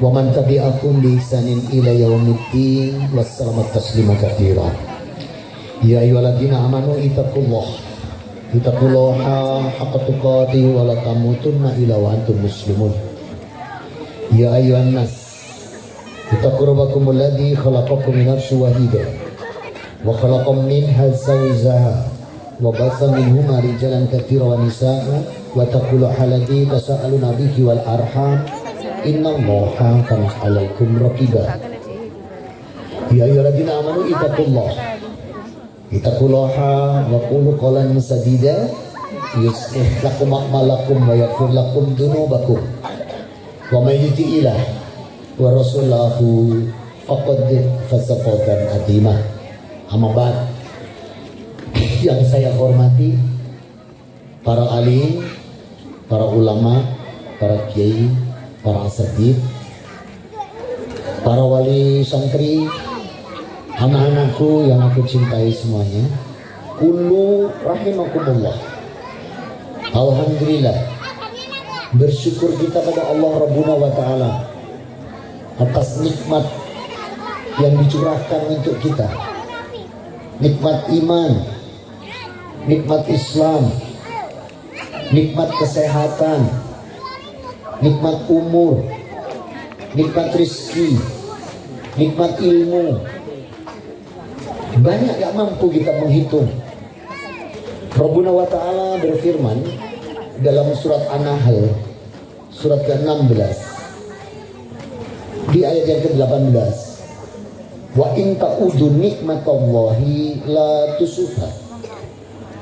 wa man tabi'akum bi ihsanin ila yaumiddin wassalamu taslima katsiran. Ya ayyuhalladzina amanu ittaqullaha haqqa tuqatih wa la tamutunna illa wa antum muslimun. Ya ayyuhan nas ittaqu rabbakum alladzi khalaqakum min nafsin wahidah wa khalaqa minha zawjaha wa bassa minhuma rijalan katsiran wa nisaa'a wa taqullaha alladzi tasaaluna bihi wal arham innallaha kana 'alaikum raqiba. Ya ayyuhalladzina amanu ittaqullaha wa qulu qawlan sadida yuslih lakum a'malakum wa yaghfir lakum dzunubakum wa may yuti'illah wa rasulahu faqad faza fawzan 'azima. Amma ba'd. Yang saya hormati para alim, para ulama, para kiai, para asatidz, para wali santri, anak-anakku yang aku cintai semuanya, kullu rahimakumullah. Alhamdulillah, bersyukur kita pada Allah Rabbuna wa ta'ala atas nikmat yang dicurahkan untuk kita, nikmat iman, nikmat Islam, nikmat kesehatan, nikmat umur, nikmat rezeki, nikmat ilmu. Banyak gak mampu kita menghitung. Rabbuna wa ta'ala berfirman dalam surat An-Nahl surat ke-16 di ayat yang ke-18, wa in ta'udu nikmatallahi la tusuha.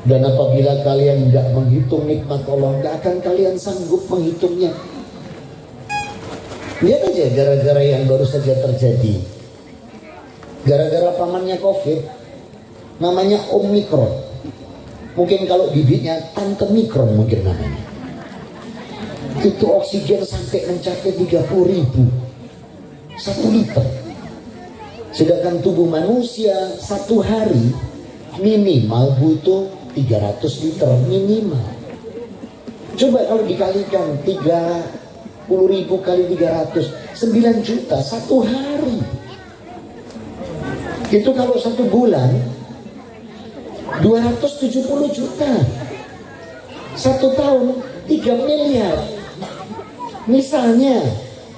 Dan apabila kalian gak menghitung nikmat Allah, gak akan kalian sanggup menghitungnya. Lihat aja gara-gara yang baru saja terjadi, gara-gara pamannya COVID, namanya Omikron. Mungkin kalau bibitnya Tante Mikron mungkin namanya. Itu oksigen sampai mencapai 30.000 1 liter. Sedangkan tubuh manusia satu hari minimal butuh 300 liter minimal. Coba kalau dikalikan 30.000 kali 300, 9 juta satu hari. Itu kalau 1 bulan 270 juta, 1 tahun 3 miliar. Misalnya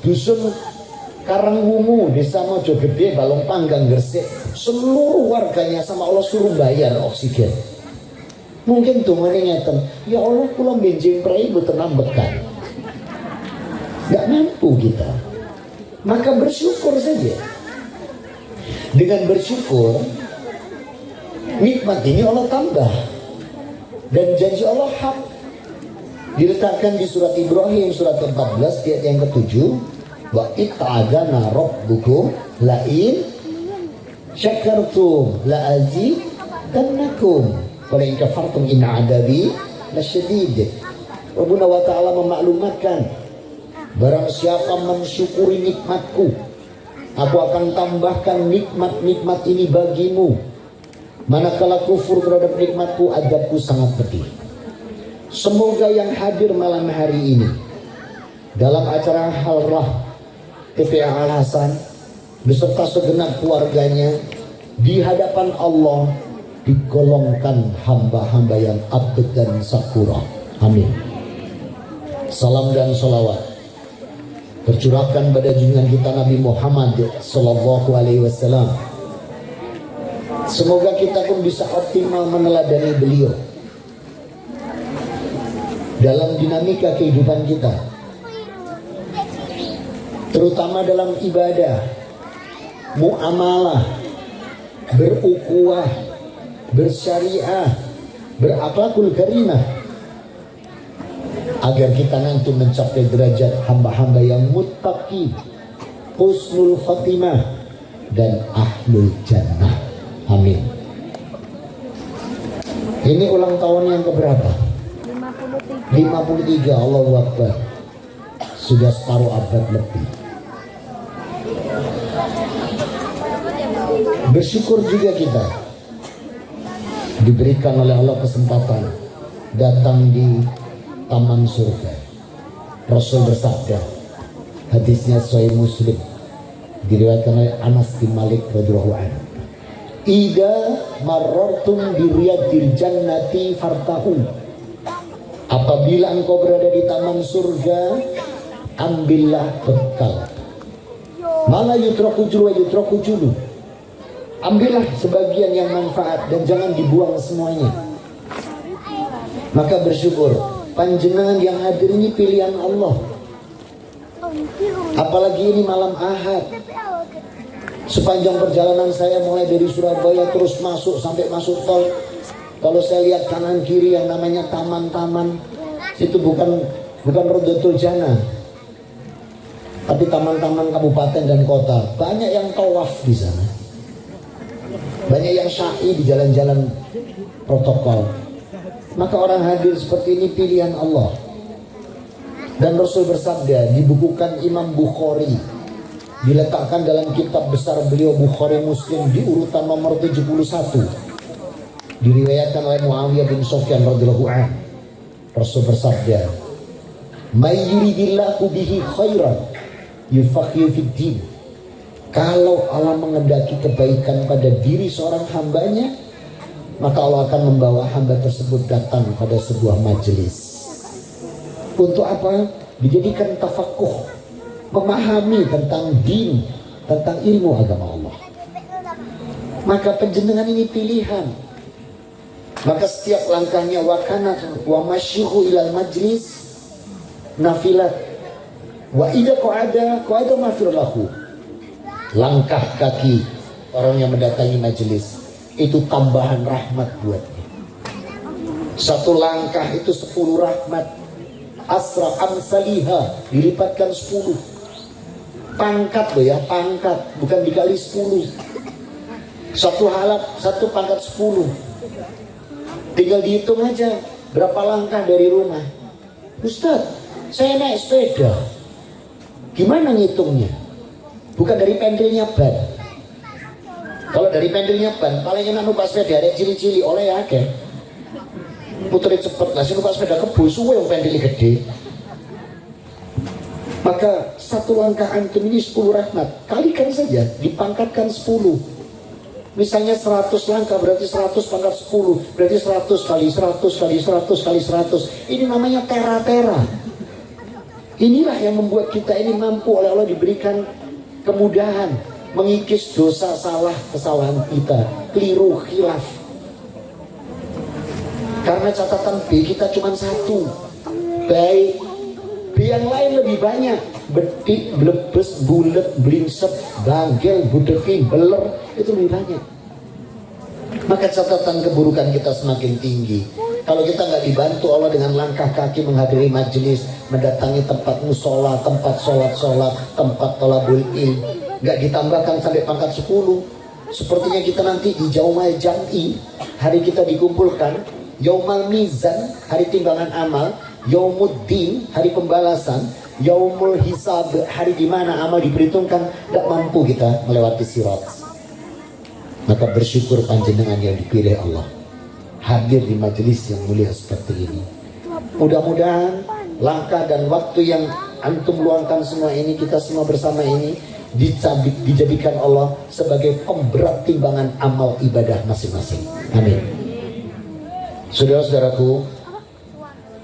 dusun Karangwungu, Desa Mojogede, Balong Panggang, Gresik, seluruh warganya sama Allah suruh bayar oksigen. Mungkin tuh ngeten, ya Allah kula benjing prei boten nambekan. Gak mampu kita. Maka bersyukur saja. Dengan bersyukur, nikmat ini Allah tambah. Dan janji Allah hak. Diletakkan di surat Ibrahim surat 14 ayat yang ke-7, wa ita'adana rabbukum la'in syakartum la'azidannakum wa la'in kafartum inna adabi lasyadid. Rabbuna wa ta'ala memaklumatkan, barang siapa mensyukuri nikmatku, aku akan tambahkan nikmat-nikmat ini bagimu. Manakala kufur terhadap nikmatku, adabku sangat pedih. Semoga yang hadir malam hari ini dalam acara Halrah TPA Al Hasan beserta segenap keluarganya di hadapan Allah digolongkan hamba-hamba yang abd dan sakura. Amin. Salam dan salawat tercurahkan pada junjungan kita Nabi Muhammad sallallahu alaihi wasallam. Semoga kita pun bisa optimal meneladani beliau dalam dinamika kehidupan kita, terutama dalam ibadah, muamalah, berukuah, bersyariah, berakhlakul karimah, agar kita nanti mencapai derajat hamba-hamba yang muttaqi, husnul khatimah, dan ahlul jannah. Amin. Ini ulang tahun yang keberapa? 53. Allahu Akbar. Sudah separuh abad lebih. Bersyukur juga kita diberikan oleh Allah kesempatan datang di taman surga. Rasul bersabda, Hadisnya Sahih Muslim, diriwayatkan oleh Anas bin Malik radhiyallahu anhu. Ida marartum bi riyadil jannati fartahu. Apabila engkau berada di taman surga, ambillah bekal. Mala yutraku julu wa yutraku julu. Ambillah sebagian yang manfaat dan jangan dibuang semuanya. Maka bersyukur, panjenengan yang hadir ini pilihan Allah. Apalagi ini malam Ahad. Sepanjang perjalanan saya mulai dari Surabaya terus masuk sampai masuk tol, kalau saya lihat kanan kiri yang namanya taman-taman, itu bukan Rodotul Jannah, tapi taman-taman kabupaten dan kota. Banyak yang tawaf di sana, banyak yang syai di jalan-jalan protokol. Maka orang hadir seperti ini pilihan Allah. Dan Rasul bersabda, dibukukan Imam Bukhari, diletakkan dalam kitab besar beliau Bukhari Muslim di urutan nomor 71, diriwayatkan oleh Muawiyah bin Sufyan radhiyallahu anhu. Rasul bersabda, "May yuridillahu bihi khairan yufaqihu fid din." Kalau Allah mengendaki kebaikan pada diri seorang hambanya, maka Allah akan membawa hamba tersebut datang pada sebuah majelis. Untuk apa? Dijadikan tafakuh, memahami tentang din, tentang ilmu agama Allah. Maka penjenengan ini pilihan. Maka setiap langkahnya wakana wa masyuhu ilal majlis nafilat wa idza qa'ada mafir lahu. Langkah kaki orang yang mendatangi majelis itu tambahan rahmat buatnya. Satu langkah itu 10 rahmat. Asra amsaliha, dilipatkan 10. Pangkat loh ya, pangkat, bukan dikali 10. Satu halak, satu pangkat 10. Tinggal dihitung aja berapa langkah dari rumah. Ustaz, saya naik sepeda, gimana ngitungnya? Bukan dari pendelnya ban. Kalau dari pendelnya ban, paling enak numpak sepeda ada cili-cili oleh ya ke. Puterin cepet lah, numpak sepeda kebo suwe yang pendeli gede. Maka satu langkah antum ini 10 rahmat. Kalikan saja, dipangkatkan 10. Misalnya 100 langkah berarti 100 pangkat 10, berarti 100 kali 100 kali 100 kali 100. Ini namanya tera-tera. Inilah yang membuat kita ini mampu oleh Allah diberikan kemudahan mengikis dosa salah kesalahan kita, keliru, khilaf. Karena catatan B kita cuma 1. Baik, B yang lain lebih banyak. Betik, blebes, bulet, blingsep, bangkel, budekin, beler, itu lebih banyak. Maka catatan keburukan kita semakin tinggi. Kalau kita nggak dibantu Allah dengan langkah kaki menghadiri majelis, mendatangi tempat musola, tempat sholat, tempat thalabul ilm, nggak ditambahkan sampai pangkat 10. Sepertinya kita nanti di Yaumal Jam'i, hari kita dikumpulkan. Yaumal Mizan, hari timbangan amal. Yaumuddin, hari pembalasan. Yaumul Hisab, hari di mana amal diperhitungkan. Tidak mampu kita melewati sirat. Maka bersyukur panjenengan yang dipilih Allah hadir di majelis yang mulia seperti ini. Mudah-mudahan langkah dan waktu yang antum luangkan semua ini, kita semua bersama ini, dijadikan Allah sebagai pemberat timbangan amal ibadah masing-masing. Amin. Saudara-saudaraku,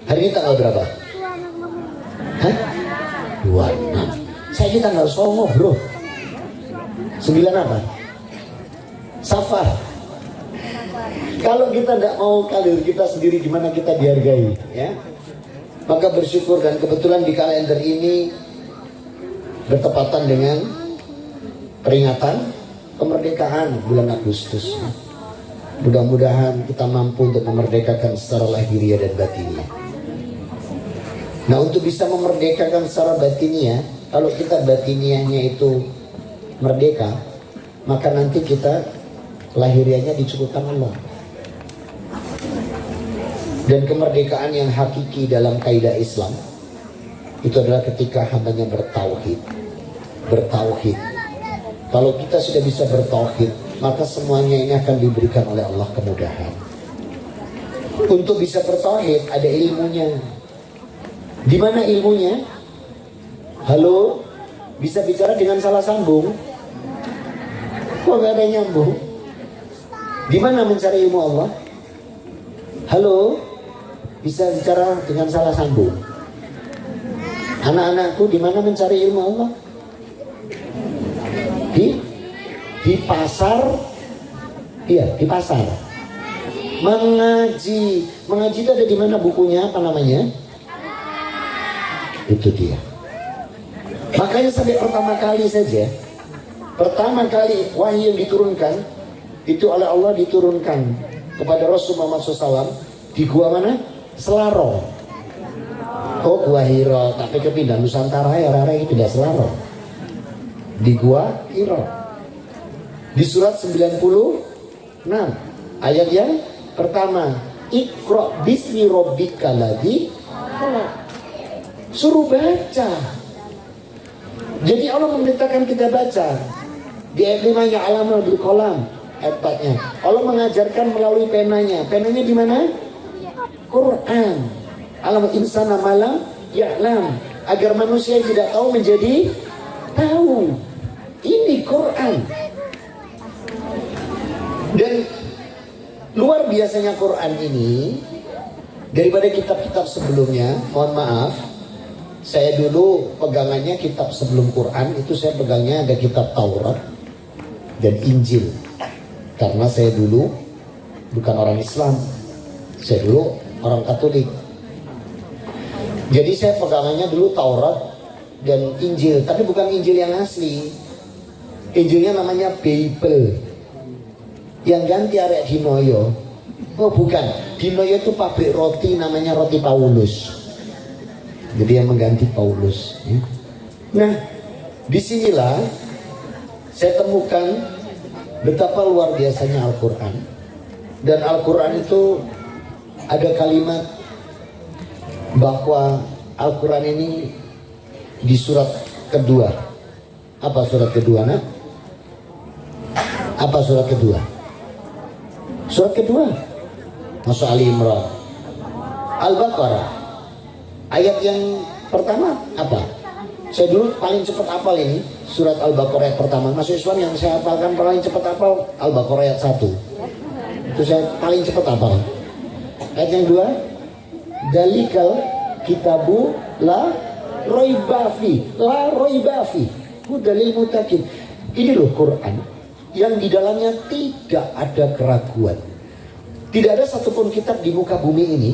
hari ini tanggal berapa? Hah? 26. Saya ini tanggal 9 bro. 9 apa? Safar. Kalau kita tidak mau kalir kita sendiri, gimana kita dihargai, ya? Maka bersyukur, dan kebetulan di kalender ini bertepatan dengan peringatan kemerdekaan bulan Agustus. Mudah-mudahan kita mampu untuk memerdekakan secara lahiriah dan batiniah. Nah, untuk bisa memerdekakan secara batiniah, kalau kita batiniahnya itu merdeka, maka nanti kita lahiriahnya dicukupkan Allah. Dan kemerdekaan yang hakiki dalam kaidah Islam itu adalah ketika hambanya bertauhid. Kalau kita sudah bisa bertauhid, maka semuanya ini akan diberikan oleh Allah kemudahan. Untuk bisa bertauhid ada ilmunya. Di mana ilmunya? Halo, bisa bicara dengan salah sambung. Kok gak ada yang nyambung? Di mana mencari ilmu Allah? Halo, bisa bicara dengan salah sambung. Anak-anakku di mana mencari ilmu Allah? Di pasar. Iya, di pasar. Mengaji itu ada di mana bukunya? Apa namanya? Itu dia. Makanya sampai pertama kali wahyu yang diturunkan itu oleh Allah diturunkan kepada Rasulullah SAW di gua mana? Selarong. Oh, gua Hira, tapi kepindah Nusantara ya, orang-orang pindah Selarong. Di gua Hira. Di surat 96 ayat yang pertama, Iqra bismi rabbikal ladzi khalaq. Suruh baca. Jadi Allah memerintahkan kita baca. Di ayat 5 ya alamul bil qalam, ayat 4-nya. Allah mengajarkan melalui penanya. Penanya di mana? Quran. Alam insana malam ya'lam, agar manusia yang tidak tahu menjadi tahu. Ini Quran. Dan luar biasanya Quran ini daripada kitab-kitab sebelumnya. Mohon maaf, saya dulu pegangannya kitab sebelum Quran itu saya pegangnya ada kitab Taurat dan Injil. Karena saya dulu bukan orang Islam, saya dulu orang Katolik. Jadi saya pegangannya dulu Taurat dan Injil, tapi bukan Injil yang asli. Injilnya namanya Bible. Yang ganti arek Dinoyo. Oh bukan, Dinoyo itu pabrik roti namanya roti Paulus. Jadi yang mengganti Paulus ya. Nah, disinilah saya temukan betapa luar biasanya Al-Quran. Dan Al-Quran itu ada kalimat bahwa Al-Quran ini di surat kedua. Apa surat kedua, nak? Apa surat kedua? Surat kedua, masuk Ali Imran, Al-Baqarah. Ayat yang pertama apa? Saya dulu paling cepat hafal ini surat Al-Baqarah ayat pertama. Masuk Islam yang saya hafalkan paling cepat hafal Al-Baqarah ayat 1. Itu saya paling cepat hafal. Ayat yang 2, Dalikal kitabu la roibafi, la roibafi, hudalil mutakin. Ini loh Quran yang di dalamnya tidak ada keraguan. Tidak ada satupun kitab di muka bumi ini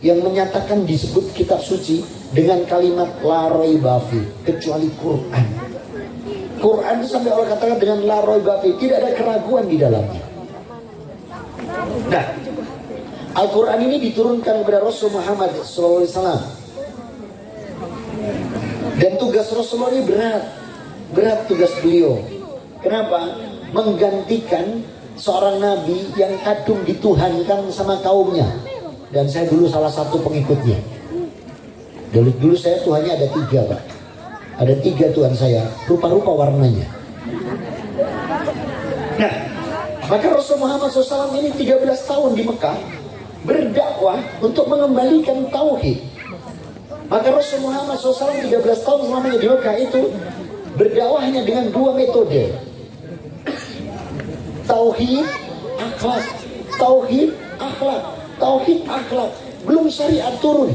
yang menyatakan disebut kitab suci dengan kalimat la raibafi kecuali Quran. Quran itu sampai Allah katakan dengan la raibafi, tidak ada keraguan di dalamnya. Nah, Al-Quran ini diturunkan kepada Rasul Muhammad SAW. Dan tugas Rasulullah ini berat tugas beliau. Kenapa? Menggantikan seorang nabi yang kadung dituhankan sama kaumnya. Dan saya dulu salah satu pengikutnya. Dulu saya Tuhannya ada 3, Pak. Ada 3 Tuhan saya, rupa-rupa warnanya. Nah, maka Rasul Muhammad SAW ini 13 tahun di Mekah berdakwah untuk mengembalikan tauhid. Maka Rasul Muhammad SAW 13 tahun selamanya di Mekah itu berdakwahnya dengan 2 metode. Tauhid, akhlak. Tauhid, akhlak. Tauhid, akhlak. Belum syariat turun.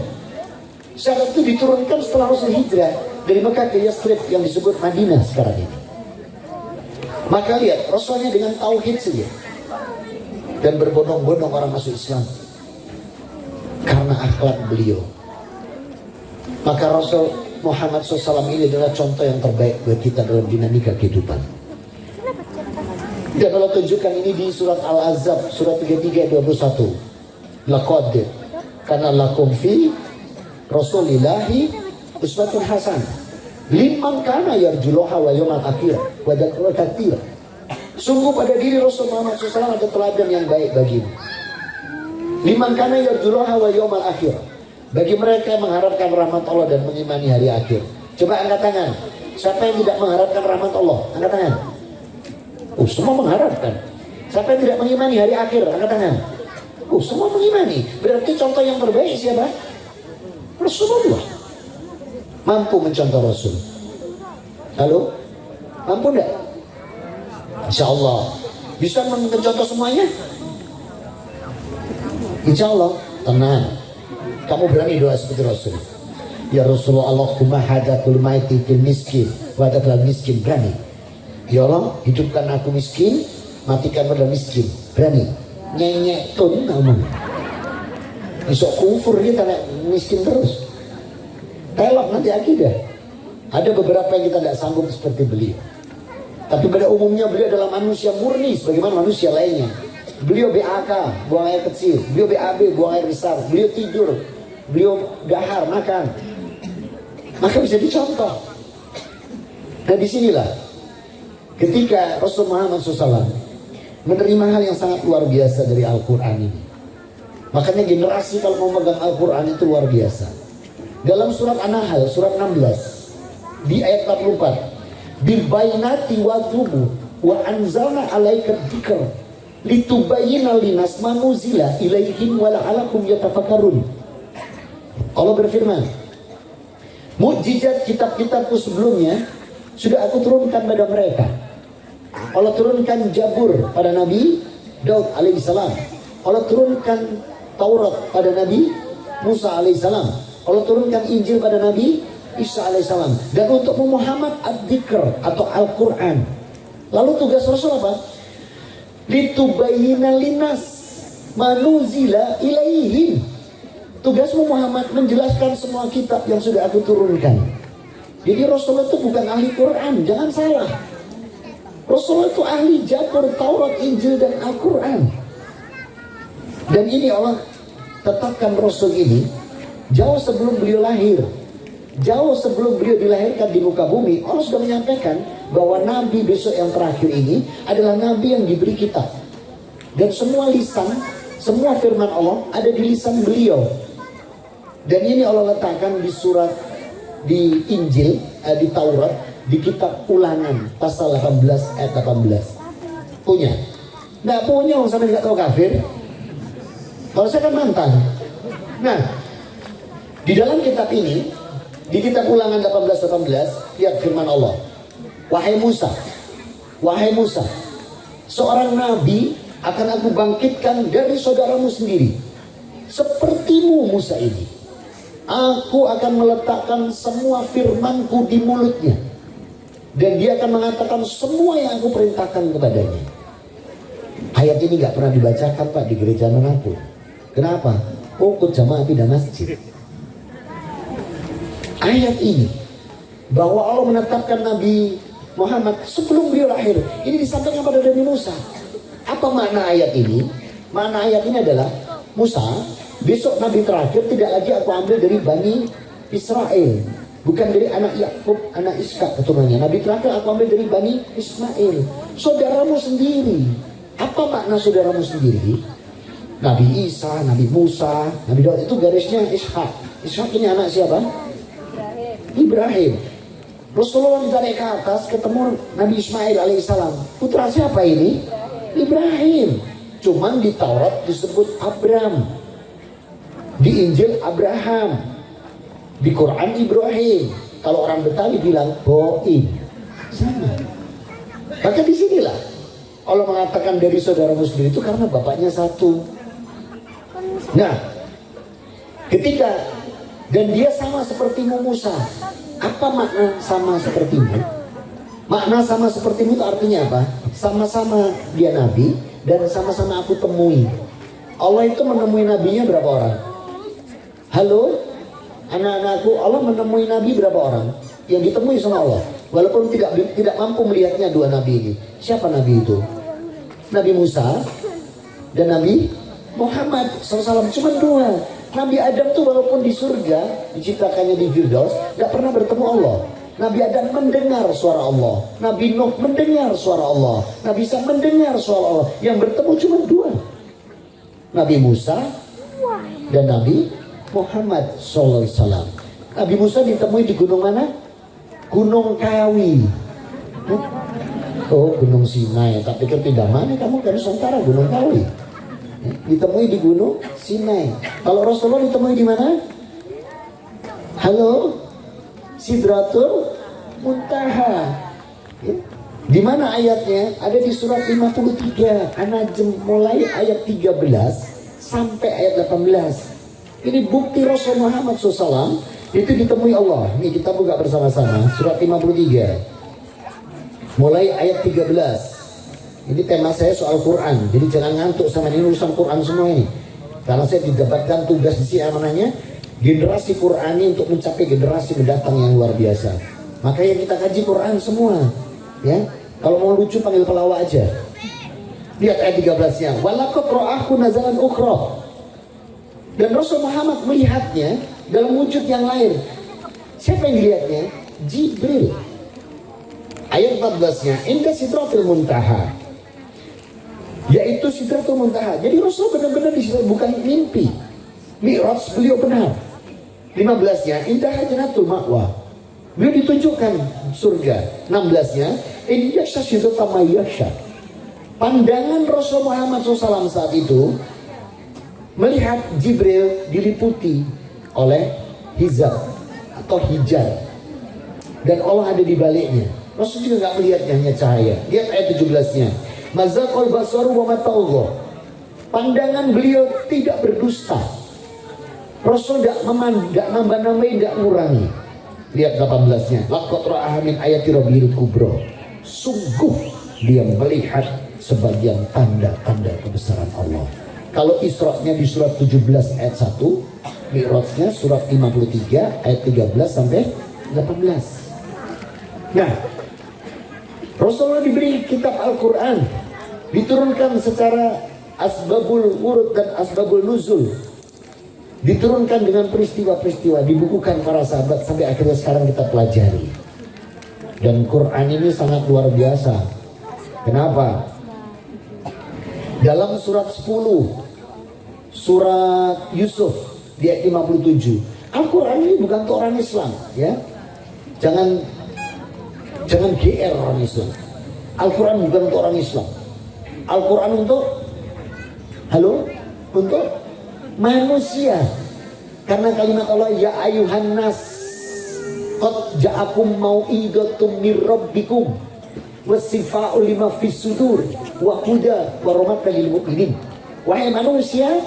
Syariat itu diturunkan setelah Rasul hijrah dari Mekah ke Yathrib yang disebut Madinah sekarang ini. Maka lihat, Rasulnya dengan tauhid saja. Dan berbondong-bondong orang masuk Islam. Karena akhlak beliau. Maka Rasul Muhammad SAW ini adalah contoh yang terbaik buat kita dalam dinamika kehidupan. Dan Allah tunjukkan ini di surat Al-Ahzab, surat 33 ayat 21. Laqad kana lakum fi Rasulillahi uswatun hasanah liman kana yarjullaha wal yawmal akhir wa dzakara katsira. Sungguh pada diri Rasul Muhammad SAW ada teladan yang baik bagimu. Liman kana yarjullaha wal yawmal akhir, bagi mereka yang mengharapkan rahmat Allah dan mengimani hari akhir. Coba angkat tangan. Siapa yang tidak mengharapkan rahmat Allah? Angkat tangan. Oh, semua mengharapkan. Siapa yang tidak mengimani hari akhir? Angkat tangan. Oh, semua mengimani. Berarti contoh yang terbaik siapa? Rasulullah. Mampu mencontoh Rasul. Halo? Mampu enggak? Insya Allah. Bisa mencontoh semuanya? Insya Allah. Tenang. Kamu berani doa seperti Rasul. Ya Rasulullah, Allahumma hadatul maiti fil miskin wa hadatul miskin. Berani. Ya Allah, hidupkan aku miskin, matikan pada miskin. Berani. Nyenyek tuh ngomong. Besok kufur kita miskin terus. Telok nanti akidah. Ada beberapa yang kita tidak sanggup seperti beliau. Tapi pada umumnya beliau adalah manusia murni sebagaimana manusia lainnya. Beliau BAK, buang air kecil. Beliau BAB, buang air besar. Beliau tidur. Beliau dahar, makan. Maka bisa dicontoh. Nah disinilah ketika Rasul Muhammad SAW menerima hal yang sangat luar biasa dari Al-Quran ini. Makanya generasi kalau mau megang Al-Quran itu luar biasa. Dalam surat An-Nahl, surat 16, di ayat 44, Bilbainati wa tubu wa anzalna alaika dzikr litubayyana linas ma nuzila ilaihim wa la'alakum yatafakkarun. Allah berfirman, mukjizat kitab-kitabku sebelumnya sudah aku turunkan pada mereka. Allah turunkan Jabur pada Nabi Daud alaihissalam. Allah turunkan Taurat pada Nabi Musa alaihissalam. Allah turunkan Injil pada Nabi Isa alaihissalam. Dan untuk Muhammad ad-Dzikr atau Al-Quran. Lalu tugas Rasul apa? Litubayyina linas manuzila ilaihim. Tugasmu Muhammad menjelaskan semua kitab yang sudah aku turunkan. Jadi Rasul itu bukan ahli Quran, jangan salah. Rasul itu ahli Jabur, Taurat, Injil dan Al-Quran. Dan ini Allah tetapkan Rasul ini jauh sebelum beliau lahir. Jauh sebelum beliau dilahirkan di muka bumi, Allah sudah menyampaikan bahwa Nabi besok yang terakhir ini adalah Nabi yang diberi kitab. Dan semua lisan, semua firman Allah ada di lisan beliau. Dan ini Allah letakkan di surat, di Injil, di Taurat, di kitab Ulangan pasal 18 ayat 18. Punya? Nggak punya, orang sana nggak tahu kafir. Kalau saya kan mantan. Nah, di dalam kitab ini, di kitab Ulangan 18 lihat firman Allah. Wahai Musa, seorang nabi akan aku bangkitkan dari saudaramu sendiri. Sepertimu Musa ini. Aku akan meletakkan semua firmanku di mulutnya. Dan dia akan mengatakan semua yang aku perintahkan kepadanya. Ayat ini gak pernah dibacakan Pak di gereja manapun. Kenapa? Ikut jamaah pindah masjid. Ayat ini bahwa Allah menetapkan Nabi Muhammad sebelum beliau lahir, ini disampaikan pada Nabi Musa. Apa makna ayat ini? Makna ayat ini adalah Musa, besok Nabi terakhir tidak lagi aku ambil dari Bani Israel, bukan dari anak Yakub, anak Ishak keturunannya. Nabi terakhir aku ambil dari Bani Ismail, saudaramu sendiri. Apa makna saudaramu sendiri? Nabi Isa, Nabi Musa, Nabi Daud itu garisnya Ishak. Ishak ini anak siapa? Ibrahim. Rasulullah ditarik ke atas ketemu Nabi Ismail alaihissalam. Putra siapa ini? Ibrahim. Cuman di Taurat disebut Abram, di Injil Abraham, di Quran Ibrahim. Kalau orang Betawi bilang Boim. Sama. Maka disinilah Allah mengatakan dari saudara muslim itu karena bapaknya satu. Nah, ketika dan dia sama sepertimu Musa. Apa makna sama sepertimu? Makna sama sepertimu itu artinya apa? Sama-sama dia nabi dan sama-sama aku temui. Allah itu menemui nabinya berapa orang? Halo? Anak-anakku, Allah menemui nabi berapa orang? Yang ditemui sama Allah. Walaupun tidak mampu melihatnya dua nabi ini. Siapa nabi itu? Nabi Musa dan Nabi Muhammad SAW. Cuma dua. Nabi Adam tuh walaupun di surga diciptakannya di Firdaus, gak pernah bertemu Allah. Nabi Adam mendengar suara Allah. Nabi Nuh mendengar suara Allah. Nabi Isa mendengar suara Allah. Yang bertemu cuma dua, Nabi Musa dan Nabi Muhammad SAW. Nabi Musa ditemui di gunung mana? Gunung Kawi. Oh, Gunung Sinai. Tak pikir pindah mana kamu ke Nusantara, Gunung Kawi. Ditemui di Gunung Sinai. Kalau Rasulullah ditemui di mana? Halo? Sidratul Muntaha. Ya. Di mana ayatnya? Ada di surat 53 An-Najm mulai ayat 13 sampai ayat 18. Ini bukti Rasul Muhammad SAW itu ditemui Allah. Ini kita buka bersama-sama surat 53 mulai ayat 13. Ini tema saya soal Quran. Jadi jangan ngantuk sama ini, urusan Quran semua ini. Karena saya didapatkan tugas di sini amanahnya generasi Qurani untuk mencapai generasi mendatang yang luar biasa. Makanya kita kaji Quran semua. Ya, kalau mau lucu panggil pelawak aja. Lihat ayat 13-nya. Walaqad ra'ahu nazalan ukhra. Dan Rasul Muhammad melihatnya dalam wujud yang lain. Siapa yang dilihatnya? Jibril. Ayat 14-nya, inda sidratil muntaha. Yaitu sidratul muntaha. Jadi Rasul benar-benar di situ, bukan mimpi. Mi'raj beliau benar. 15-nya, indah jannatul ma'wa. Beliau ditunjukkan surga. 16-nya, indah syasidu tamayasya. Pandangan Rasul Muhammad SAW saat itu melihat Jibril diliputi oleh hijab atau hijab, dan Allah ada di baliknya. Rasul juga nggak melihatnya, hanya cahaya. Lihat ayat 17-nya. Mazaqal basaru wa mata'ullah. Pandangan beliau tidak berdusta. Rasul tidak nambah-nambahin, tidak ngurangi. Lihat 18-nya. Laqad ra'aha min ayati rabbil kubra. Sungguh dia melihat sebagian tanda-tanda kebesaran Allah. Kalau Isra-nya di surat 17 ayat 1, Mi'rajnya surat 53 ayat 13 sampai 18. Nah, Rasulullah diberi kitab Al-Quran, diturunkan secara asbabul wurud dan asbabul nuzul, diturunkan dengan peristiwa-peristiwa, dibukukan para sahabat sampai akhirnya sekarang kita pelajari. Dan Quran ini sangat luar biasa. Kenapa? Dalam surat 10, surat Yusuf di ayat 57, Al-Quran ini bukan untuk orang Islam, ya. Jangan GR orang Islam. Al-Quran bukan untuk orang Islam. Al-Quran untuk untuk manusia. Karena kalimat Allah, ya ayuhan nas qad ja'akum mau'idatum mir rabbikum wasifa'u lima fis sudur wa huda wa rahmatan lil mu'minin. Wahai manusia,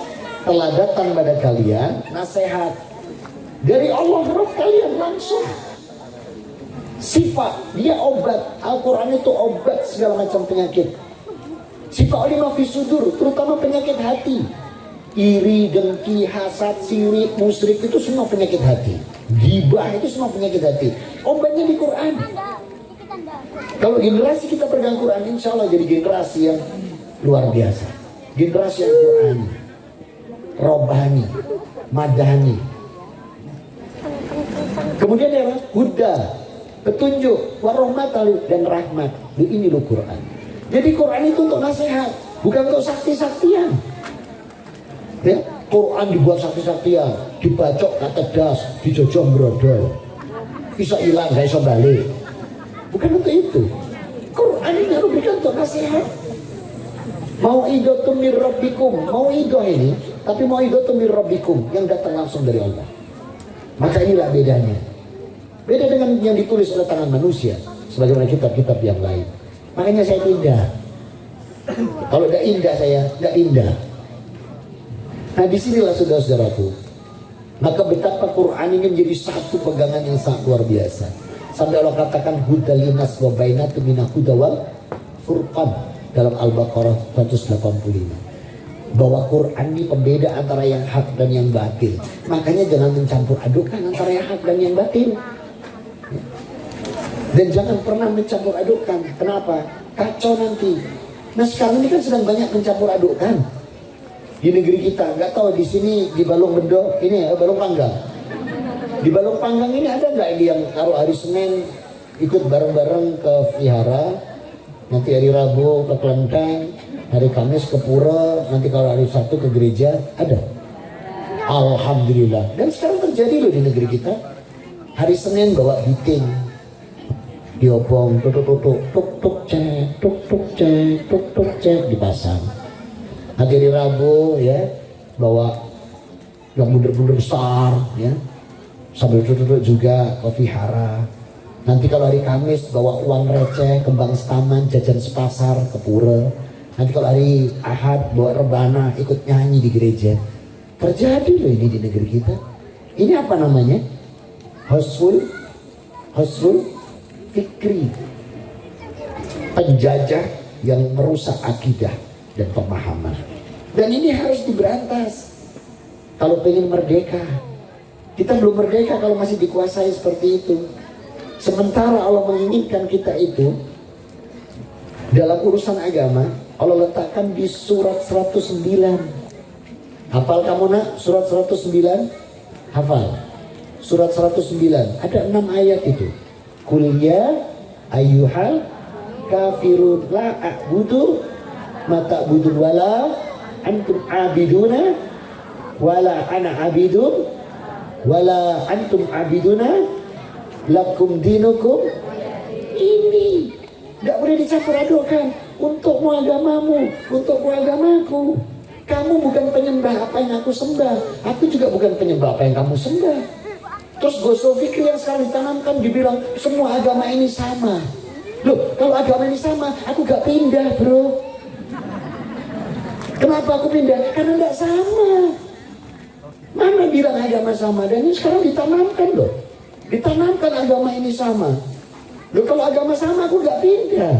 telah datang pada kalian nasihat dari Allah Rabb kalian langsung. Sifat, dia obat. Al-Quran itu obat segala macam penyakit. Sifat lima fisudur, terutama penyakit hati. Iri, dengki, hasad, sirik, musyrik, itu semua penyakit hati. Gibah itu semua penyakit hati. Obatnya di Quran. Kalau generasi kita pegang Quran, insya Allah jadi generasi yang luar biasa. Generasi yang Qurani, Robbani, Madani. Kemudian ya, Huda, petunjuk, warahmatan dan rahmat. Ini loh Quran. Jadi Quran itu untuk nasihat, bukan untuk sakti-saktian. Ya, Quran dibuat sakti-saktian, dibacok kata das, dijojong brodol, bisa hilang, gak bisa balik. Bukan untuk itu. Quran ini harus berikan untuk nasihat. Mau idotum mir rabbikum, mau idoh ini, tapi mau idotum mir rabbikum yang datang langsung dari Allah. Maka inilah bedanya. Beda dengan yang ditulis oleh tangan manusia, sebagaimana kitab-kitab yang lain. Makanya saya indah. Kalau tidak indah saya, tidak indah. Nah disinilah saudara-saudaraku. Maka betapa Quran ini menjadi satu pegangan yang sangat luar biasa. Sampai Allah katakan hudalinas wa bainatu minal huda wal furqan dalam Al-Baqarah 185. Bahwa Quran ini pembeda antara yang hak dan yang batil. Makanya jangan mencampur adukan antara yang hak dan yang batil. Dan jangan pernah mencampur adukan. Kenapa? Kacau nanti. Nah sekarang ini kan sedang banyak mencampur adukan di negeri kita. Nggak tahu di sini di Balong Bendo ini ya, Balong Panggang. Di Balong Panggang ini ada nggak yang kalau hari Senin ikut bareng-bareng ke vihara, nanti hari Rabu ke kelenteng, hari Kamis ke pura, nanti kalau hari Sabtu ke gereja, ada. Alhamdulillah. Dan sekarang terjadi loh di negeri kita. Hari Senin bawa biting, diobong, tuk cek, dipasang. Nanti hari Rabu ya bawa yang bener-bener besar ya, sambil tutup juga ke vihara. Nanti kalau hari Kamis bawa uang receh, kembang setaman, jajan sepasar, ke pura. Nanti kalau hari Ahad bawa rebana, ikut nyanyi di gereja. Terjadi loh ini di negeri kita. Ini apa namanya? Husnul fikri. Penjajah yang merusak akidah dan pemahaman. Dan ini harus diberantas. Kalau pengen merdeka. Kita belum merdeka kalau masih dikuasai seperti itu. Sementara Allah menginginkan kita itu dalam urusan agama, Allah letakkan di surat 109. Hafal kamu nak surat 109? Hafal. Surat 109 ada 6 ayat itu. Qul ya ayyuhal kafirun la a'budu ma ta'budun wala antum abiduna wala ana abidun wala antum abiduna lakum dinukum. Ini gak boleh dicampur adukan. Untukmu agamamu, untukmu agamaku. Kamu bukan penyembah apa yang aku sembah, aku juga bukan penyembah apa yang kamu sembah. Terus gosok fikir yang sekarang ditanamkan dibilang semua agama ini sama. Loh, kalau agama ini sama, aku gak pindah bro. Kenapa aku pindah? Karena gak sama. Mana bilang agama sama? Dan ini sekarang ditanamkan loh. Ditanamkan agama ini sama. Loh, kalau agama sama aku gak pindah.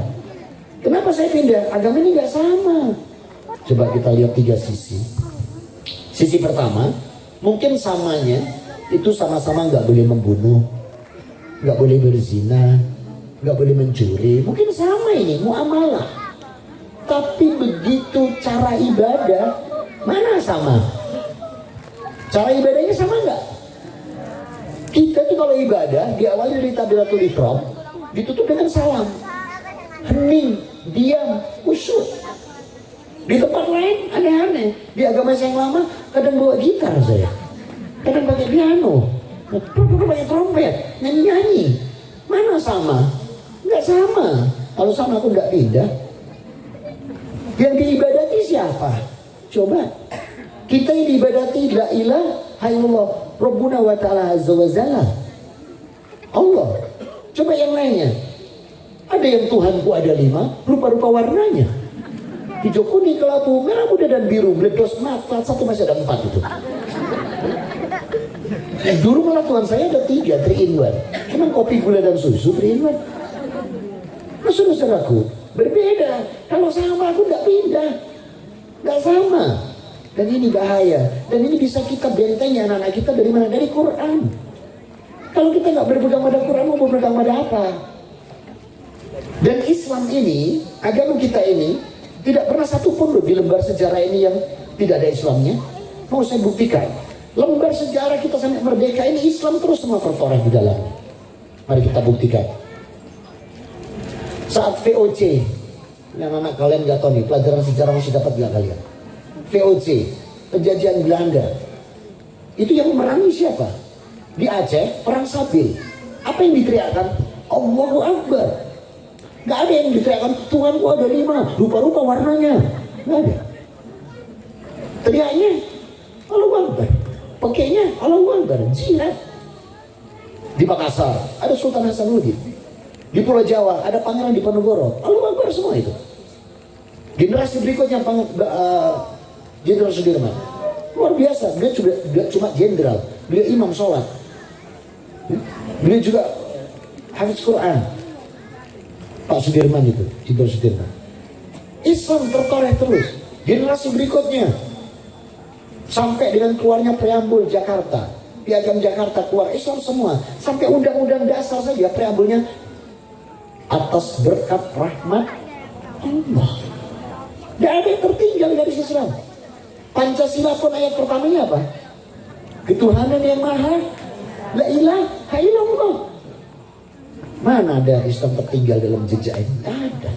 Kenapa saya pindah? Agama ini gak sama. Coba kita lihat 3 sisi. Sisi pertama, mungkin samanya itu sama-sama gak boleh membunuh, gak boleh berzina, gak boleh mencuri. Mungkin sama ini, muamalah. Tapi begitu cara ibadah, mana sama? Cara ibadahnya sama gak? Kita tuh kalau ibadah diawali dari takbiratul ihram, ditutup dengan salam, hening, diam, khusyuk. Di tempat lain aneh-aneh. Di agama saya yang lama kadang bawa gitar saya, kadang pakai piano, kadang pakai trompet, nyanyi-nyanyi. Mana sama? Nggak sama. Kalau sama aku nggak pindah. Yang diibadati siapa? Coba. Kita yang diibadati la ilaha illallah Rabbuna wa ta'ala azza wa jalla, Allah. Coba yang lainnya. Ada yang Tuhanku ada 5, rupa-rupa warnanya. Hijau, kuning, kelabu, merah, muda, dan biru. Meledos, mata, satu masih ada 4 itu. Dulu malah Tuhan saya ada 3, 3 in 1. Cuman kopi, gula, dan susu 3 in 1. Nah saudaraku, berbeda. Kalau sama aku gak pindah. Gak sama. Dan ini bahaya. Dan ini bisa kita bentengi anak-anak kita dari mana? Dari Quran. Kalau kita gak berpegang pada Quran, mau berpegang pada apa? Dan Islam ini, agama kita ini, tidak pernah satupun loh di lembar sejarah ini yang tidak ada Islamnya. Mau saya buktikan. Lembar sejarah kita sampai merdeka ini Islam terus semua tertoreh di dalamnya. Mari kita buktikan. Saat VOC, yang anak kalian gak tahu nih, pelajaran sejarah masih dapat gak kalian? VOC, penjajahan Belanda. Itu yang memerangi siapa? Di Aceh, perang Sabil. Apa yang diteriakkan? Allahu Akbar. Gak ada yang diteriakkan Tuhanku ada 5, rupa-rupa warnanya. Gak ada. Teriaknya Allahu Akbar, pakainya Allahu Akbar, jihad. Di Makassar ada Sultan Hasanuddin. Di Pulau Jawa ada Pangeran Diponegoro. Allahu Akbar semua itu. Generasi berikutnya Jenderal Sudirman. Luar biasa. Dia cuma jenderal, beliau imam sholat. Beliau juga hafiz Quran. Pak Sudirman itu, Jenderal Sudirman. Islam tertoreh terus. Generasi berikutnya sampai dengan keluarnya preambul Jakarta, Piagam Jakarta keluar, Islam semua. Sampai undang-undang dasar saja preambulnya atas berkat rahmat Allah. Tidak ada yang tertinggal dari Islam. Pancasila pun ayat pertamanya apa? Ketuhanan yang maha la ilaha illallah. Mana ada Islam tertinggal dalam jejak ini? Tidak ada.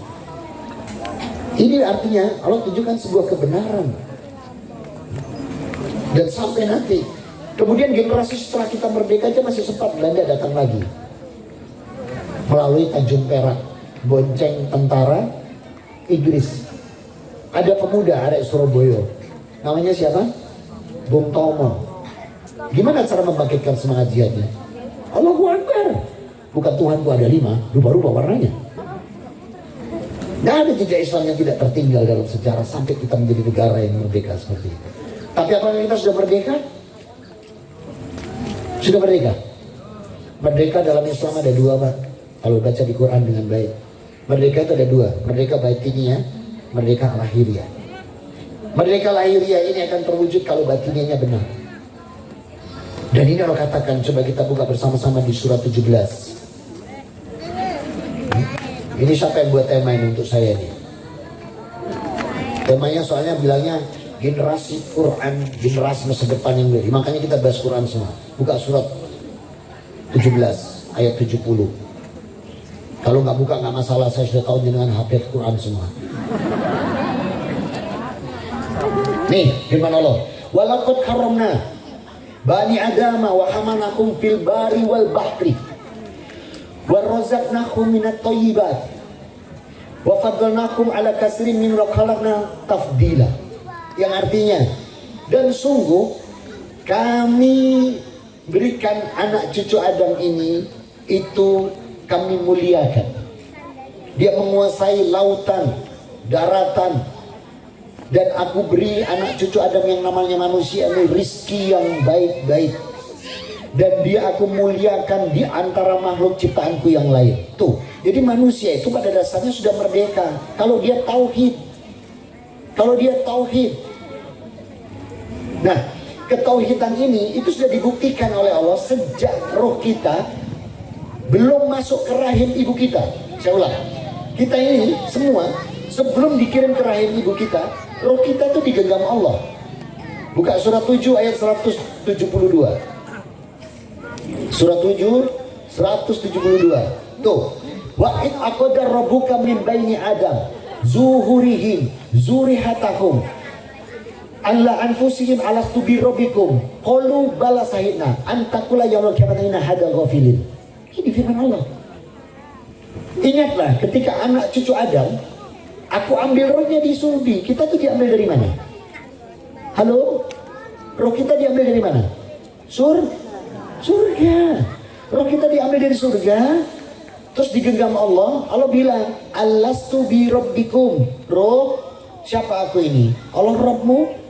Ini artinya Allah tunjukkan sebuah kebenaran. Dan sampai nanti, kemudian generasi setelah kita merdeka aja masih sempat Belanda datang lagi. Melalui Tanjung Perak, bonceng tentara Inggris. Ada pemuda, ada Surabaya. Namanya siapa? Bung Tomo. Gimana cara membangkitkan semangat jihadnya? Allahu Akbar. Bukan Tuhanku ada 5, rubah-rubah warnanya. Nggak ada jejak Islam yang tidak tertinggal dalam sejarah sampai kita menjadi negara yang merdeka seperti itu. Tapi apakah kita sudah merdeka? Sudah merdeka. Merdeka dalam Islam ada 2, Pak. Kalau baca di Quran dengan baik. Merdeka itu ada 2. Merdeka batiniah, merdeka lahiriah. Merdeka lahiriah ini akan terwujud kalau batiniahnya benar. Dan ini Allah katakan, coba kita buka bersama-sama di surat 17. Ini siapa yang buat tema ini untuk saya nih? Temanya soalnya bilangnya generasi Quran, generasi masa depan yang beri. Makanya kita bahas Quran semua. Buka surat 17 ayat 70. Kalau nggak buka nggak masalah, saya sudah tahu dengan hafid Quran semua. Nih firman Allah, walaqad karramna bani adama wa hamanakum fil bari wal bahri wa razaqnakum minat thayyibat wa faddalnakum ala katsirin mimman khalaqna tafdila. Yang artinya, dan sungguh kami berikan anak cucu Adam ini, itu kami muliakan. Dia menguasai lautan, daratan, dan aku beri anak cucu Adam yang namanya manusia ini rizki yang baik-baik. Dan dia aku muliakan di antara makhluk ciptaanku yang lain. Tuh, jadi manusia itu pada dasarnya sudah merdeka kalau dia tauhid. Kalau dia tauhid. Nah, ketauhidan ini itu sudah dibuktikan oleh Allah sejak roh kita belum masuk ke rahim ibu kita. Saya ulang, kita ini semua sebelum dikirim ke rahim ibu kita, roh kita itu digenggam Allah. Buka surat 7 ayat 172. Surat 7 172. Tuh, wa in aqadar rabbuka min baini adam zuhurihim zurihatahum alla anfusihim alastu bi rabbikum qalu bala sahidna antakula yaumil qiyamati hadal ghafilin. Ini firman Allah. Ingatlah ketika anak cucu Adam, aku ambil rohnya di surga. Kita tuh diambil dari mana? Halo? Roh kita diambil dari mana? Surga. Roh kita diambil dari surga, terus digenggam Allah. Allah bilang, alastu bi rabbikum. Roh, siapa aku ini? Allah Rabbmu.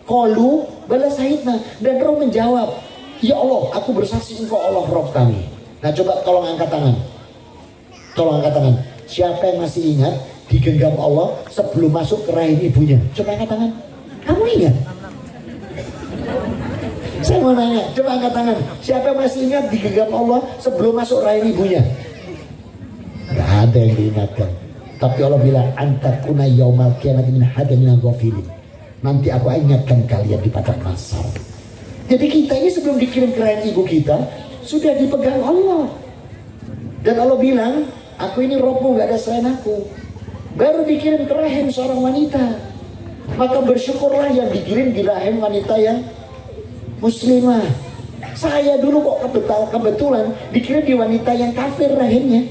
Qalu bala sahidna. Dan roh menjawab, ya Allah, aku bersaksi engkau Allah Rabb kami. Nah coba tolong angkat tangan. Tolong angkat tangan. Siapa yang masih ingat digenggam Allah sebelum masuk ke rahim ibunya? Coba angkat tangan. Kamu ingat? Saya mau nanya, coba angkat tangan. Siapa yang masih ingat digenggam Allah sebelum masuk rahim ibunya? Gak ada yang diingatkan. Tapi Allah bilang, antakuna yaumal qiyamati min hadamina ghafilin. Nanti aku ingatkan kalian di padang mahsyar. Jadi kita ini sebelum dikirim ke rahim ibu kita sudah dipegang Allah. Dan Allah bilang, aku ini Robmu, gak ada selain aku. Baru dikirim ke rahim seorang wanita. Maka bersyukurlah yang dikirim di rahim wanita yang muslimah. Saya dulu kok kebetulan dikirim di wanita yang kafir rahimnya.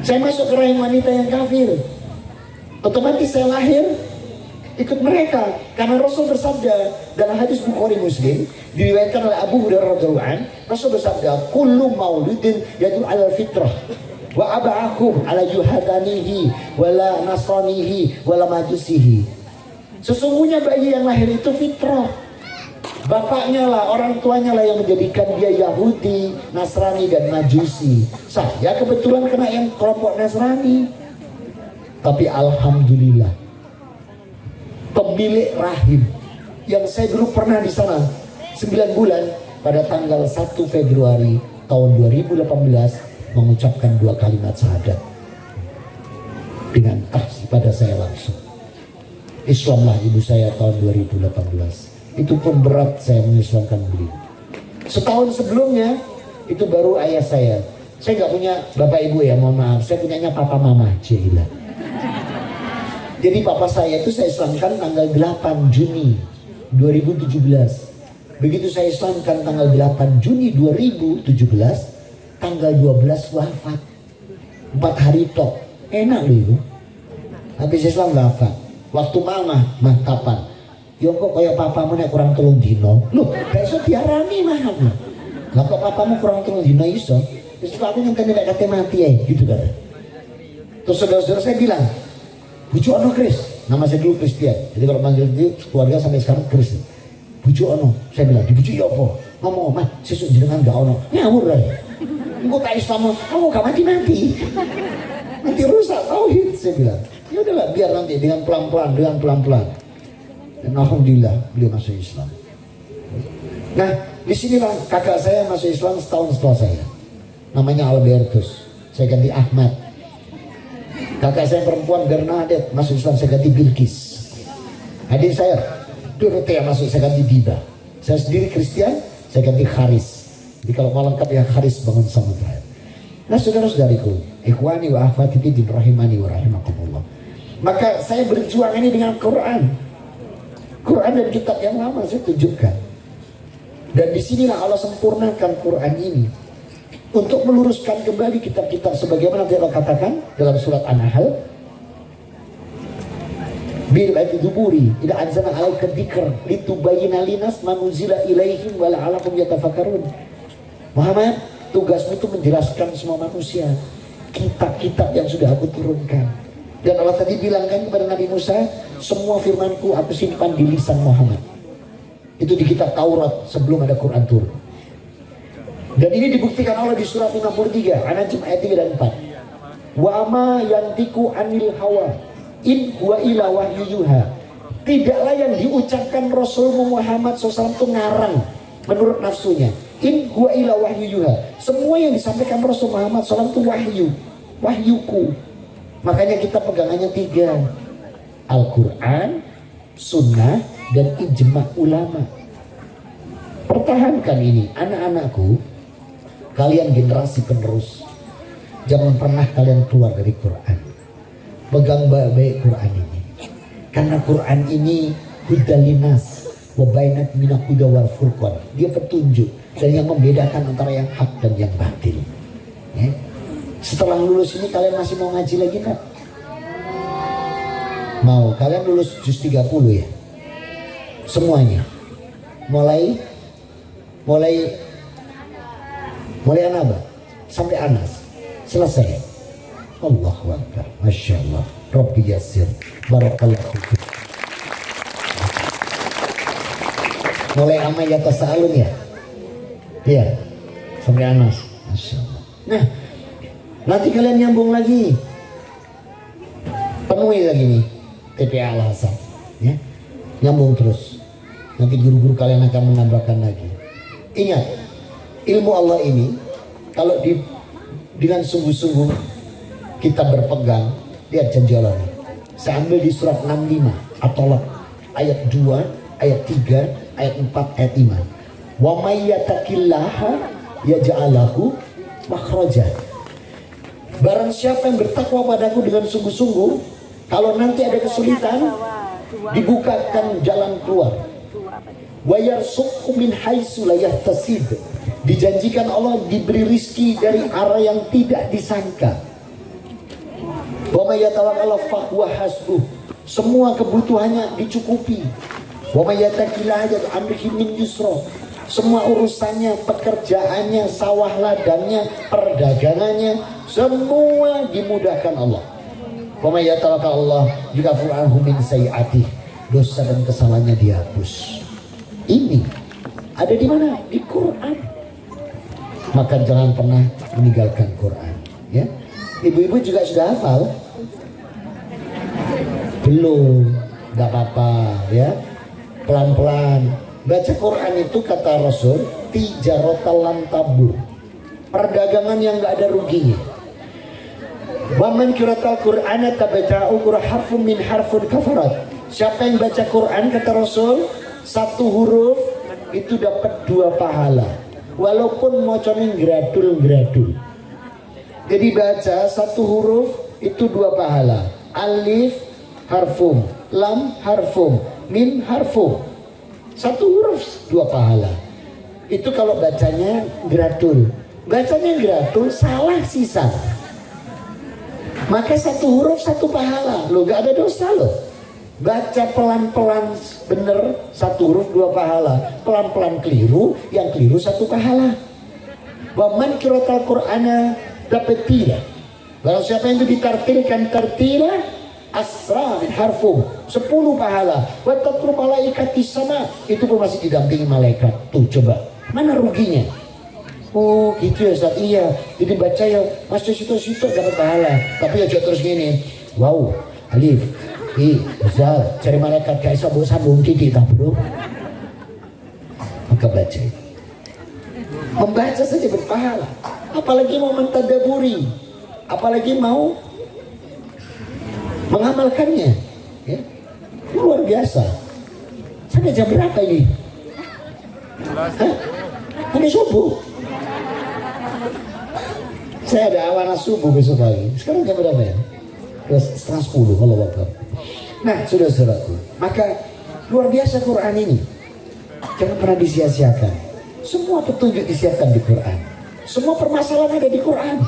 Saya masuk ke rahim wanita yang kafir. Otomatis saya lahir ikut mereka, karena Rasul bersabda dalam hadis Bukhari Muslim diriwayatkan oleh Abu Hurairah radhiyallahu anhu, Rasul bersabda, kullu mauludin yadul ala fitrah wa aba'akum ala yuhadanihi wala nasranihi wala majusihi. Sesungguhnya bayi yang lahir itu fitrah, bapaknya lah, orang tuanya lah yang menjadikan dia Yahudi, Nasrani dan Majusi. Saya kebetulan kena yang kelompok Nasrani. Tapi alhamdulillah, pemilik rahim yang saya dulu pernah di sana 9 bulan, pada tanggal 1 Februari tahun 2018 mengucapkan 2 kalimat syahadat dengan pada saya langsung. Islamlah ibu saya tahun 2018. Itu pun berat saya mengislamkan beliau. Setahun sebelumnya itu baru ayah saya. Saya nggak punya bapak ibu ya, mohon maaf. Saya punyanya papa mama, Cila. Jadi papa saya itu saya islamkan tanggal 8 Juni 2017. Begitu saya islamkan tanggal 8 Juni 2017, tanggal 12 wafat. 4 hari tok. Enak loh itu. Habis Islam wafat. Waktu mama, kapan? Ya kok kayak papamu nek kurang 3 dino. Loh, besok diarani mah. Lah kok papamu kurang 3 dino iso? Terus aku yang tadi kata mati ya, gitu kan. Terus saudara-saudara saya bilang, bujuk ono Kris, nama saya dulu Kristian. Jadi kalau manggil itu keluarga sampai sekarang Kris. Bujuk ono, saya bilang dibujuk ya apa? Ngomong, mah sesuk jenengan gak ono, ngawur lah. Engkau tak Islam, kamu gak mati-mati. Nanti rusak tauhid, saya bilang. Ya udahlah, biar nanti dengan pelan-pelan. Dan alhamdulillah beliau masuk Islam. Nah, disinilah kakak saya masuk Islam setahun setelah saya. Namanya Albertus, saya ganti Ahmad. Kakak saya perempuan Bernadette masuk Islam, saya ganti Bilqis. Adik saya Dorothea masuk, saya ganti Diba. Saya sendiri Kristen, saya ganti Haris. Jadi kalau mau lengkap ya Haris Bangun Samudra. Nah saudara-saudariku, ikhwani wa akhwati fiddin rahimani wa rahimakumullah. Maka saya berjuang ini dengan Quran dan kitab yang lama saya tunjukkan. Dan disinilah Allah sempurnakan Quran ini untuk meluruskan kembali kitab-kitab sebagaimana Allah katakan dalam surat An-Nahl. Bil ayati duburi ila anzalna alaika dzikr litubayyana linas ma nuzila ilaihim wa la'allahum yatafakkarun. Muhammad, tugasmu itu menjelaskan semua manusia kitab-kitab yang sudah aku turunkan. Dan Allah tadi bilang kan kepada Nabi Musa, semua firmanku aku simpan di lisan Muhammad. Itu di kitab Taurat sebelum ada Quran turun. Dan ini dibuktikan Allah di surat 53 An-Najm ayat 3 dan 4. Wa ma yantiku anil hawa in huwa illa wahyu yuha. Tidaklah yang diucapkan Rasul Muhammad SAW itu ngarang menurut nafsunya. In huwa illa wahyu yuha. Semua yang disampaikan Rasul Muhammad SAW itu wahyu, wahyuku. Makanya kita pegangannya 3: Al-Quran, Sunnah, dan ijma ulama. Pertahankan ini, anak-anakku. Kalian generasi penerus, jangan pernah kalian keluar dari Quran. Pegang baik-baik Quran ini, karena Quran ini hudalinas wabainat minal huda wal furqan. Dia petunjuk dan yang membedakan antara yang hak dan yang batil. Ya. Setelah lulus ini kalian masih mau ngaji lagi kan? Mau? Kalian lulus juz 30 ya? Semuanya? Mulai Anaba sampai Anas selesai. Allahu Akbar, Masya Allah, Rabbi Yasir, Barakallahu fiik. Mulai amma yatasaalun ya? Iya, sampai Anas, Masya Allah. Nah, nanti kalian nyambung lagi, temui lagi nih TPA Al-Hasan, ya, nyambung terus. Nanti guru-guru kalian akan menambahkan lagi. Ingat, ilmu Allah ini kalau dengan sungguh-sungguh kita berpegang, lihat janji Allah ini. Saya ambil di surat 65 At-Talaq ayat 2, ayat 3, ayat 4, ayat 5. Wa may yattaqillaha yaj'al lahu makhraja. Barang siapa yang bertakwa padaku dengan sungguh-sungguh, kalau nanti ada kesulitan, dibukakan jalan keluar. Wa yarzuqhu min haitsu la yahtasib. Dijanjikan Allah diberi rizki dari arah yang tidak disangka. Wa may yatawakkal fa huwa hasbuh. Semua kebutuhannya dicukupi. Wa may yattaqillaha yaj'al amrihi min yusra. Semua urusannya, pekerjaannya, sawah ladangnya, perdagangannya, semua dimudahkan Allah. Wa may yatawakkal Allah yukaffir anhu min sayyi'atihi. Dosa dan kesalahannya dihapus. Ini ada di mana? Di Quran. Maka jangan pernah meninggalkan Quran, ya. Ibu-ibu juga sudah hafal? Belum, nggak apa-apa, ya. Pelan-pelan. Baca Quran itu kata Rasul, tijarotal lan tabur. Perdagangan yang nggak ada ruginya. Waman kiratal Qur'ana tabaja'u harfun min harfun kafarat. Siapa yang baca Quran kata Rasul, satu huruf itu dapat 2 pahala, walaupun moconin gradul. Jadi baca satu huruf itu 2 pahala. Alif harfum, lam harfum, mim harfum. Satu huruf 2 pahala. Itu kalau bacanya gradul. Bacanya gradul salah sisa. Maka satu huruf 1 pahala. Lo gak ada dosa lo. Baca pelan-pelan bener, satu huruf 2 pahala. Pelan-pelan keliru, yang keliru 1 pahala. Wa man qira'atal Qur'ana tartila. Barang siapa yang itu ditartilkan tartila asra min harfu 10 pahala. Wa tatlu malaikati sama, itu pun masih didampingi malaikat. Tuh coba, mana ruginya? Oh gitu ya Ustaz, iya. Jadi baca ya masuk situ-situ dapat pahala. Tapi ya terus gini, wow, alif, i, zal, cari malaikat kayak sambung titik tak bro. Maka baca itu. Membaca saja berpahala, apalagi mau mentadaburi, apalagi mau mengamalkannya, ya. Luar biasa. Sampai jam berapa ini? Hah? Sampai subuh. Saya ada amanah subuh besok pagi. Sekarang jam berapa ya? 9:30 kalau waktu. Nah, saudara-saudaraku, maka luar biasa Quran ini. Jangan pernah disia-siakan. Semua petunjuk disiapkan di Quran. Semua permasalahan ada di Quran.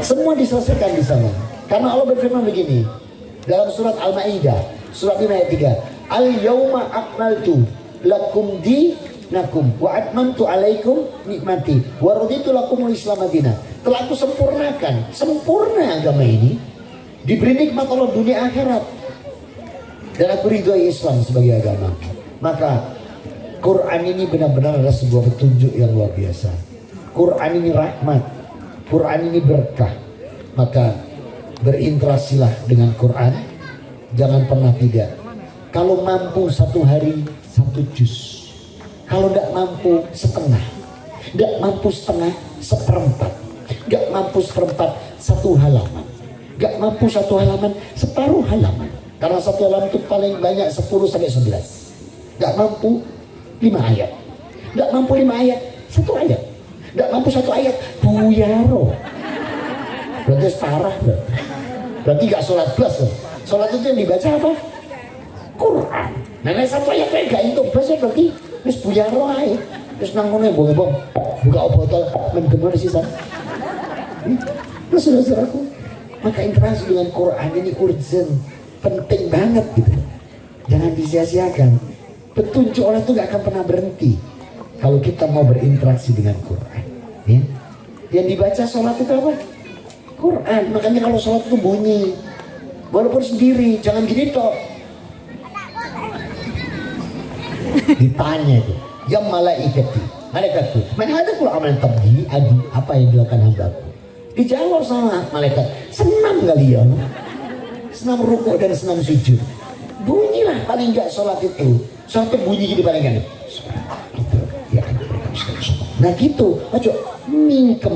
Semua diselesaikan di sana. Karena Allah berfirman begini dalam surat Al-Maidah, surat 5 ayat 3. Al-yauma akmaltu lakum dinakum wa atmamtu alaikum nikmati wa raditu lakumul Islam madinah. Telah aku sempurnakan, sempurna agama ini. Diberi nikmat Allah dunia akhirat. Dan aku ridhoi Islam sebagai agama. Maka Quran ini benar-benar adalah sebuah petunjuk yang luar biasa. Quran ini rahmat, Quran ini berkah. Maka berinteraksilah dengan Quran, jangan pernah tidak. Kalau mampu satu hari 1 juz, kalau tidak mampu setengah, tidak mampu setengah, seperempat, tidak mampu seperempat 1 halaman, tidak mampu 1 halaman separuh halaman. Karena 1 halaman itu paling banyak 10 sampai 11. Tidak mampu 5 ayat, tidak mampu 5 ayat 1 ayat, tidak mampu 1 ayat buyaro, berarti parah berarti gak sholat belas loh. Sholat itu yang dibaca apa? Quran. Nah 1 ayat kayak gak itu bahasa berarti terus buyaro aja, terus nangkone bong-bong buka botol mendemar sisa. Nah saudara-saudaraku, maka interaksi dengan Quran ini urgent, penting banget gitu. Jangan disia-siakan. Petunjuk Allah itu gak akan pernah berhenti kalau kita mau berinteraksi dengan Quran, ya. Yang dibaca sholat itu apa? Quran. Makanya kalau sholat itu bunyi walaupun sendiri, jangan gini toh. Ditanya itu yang malaikatku mana ada pula amal tabdi adi, apa yang dilakukan hambaku? Dijawab sama malaikat, senam kali ya, senam rukuk dan senam sujud. Bunyilah paling enggak sholat itu sampai bunyi gini paling enggak. Nah gitu, aja mingkem,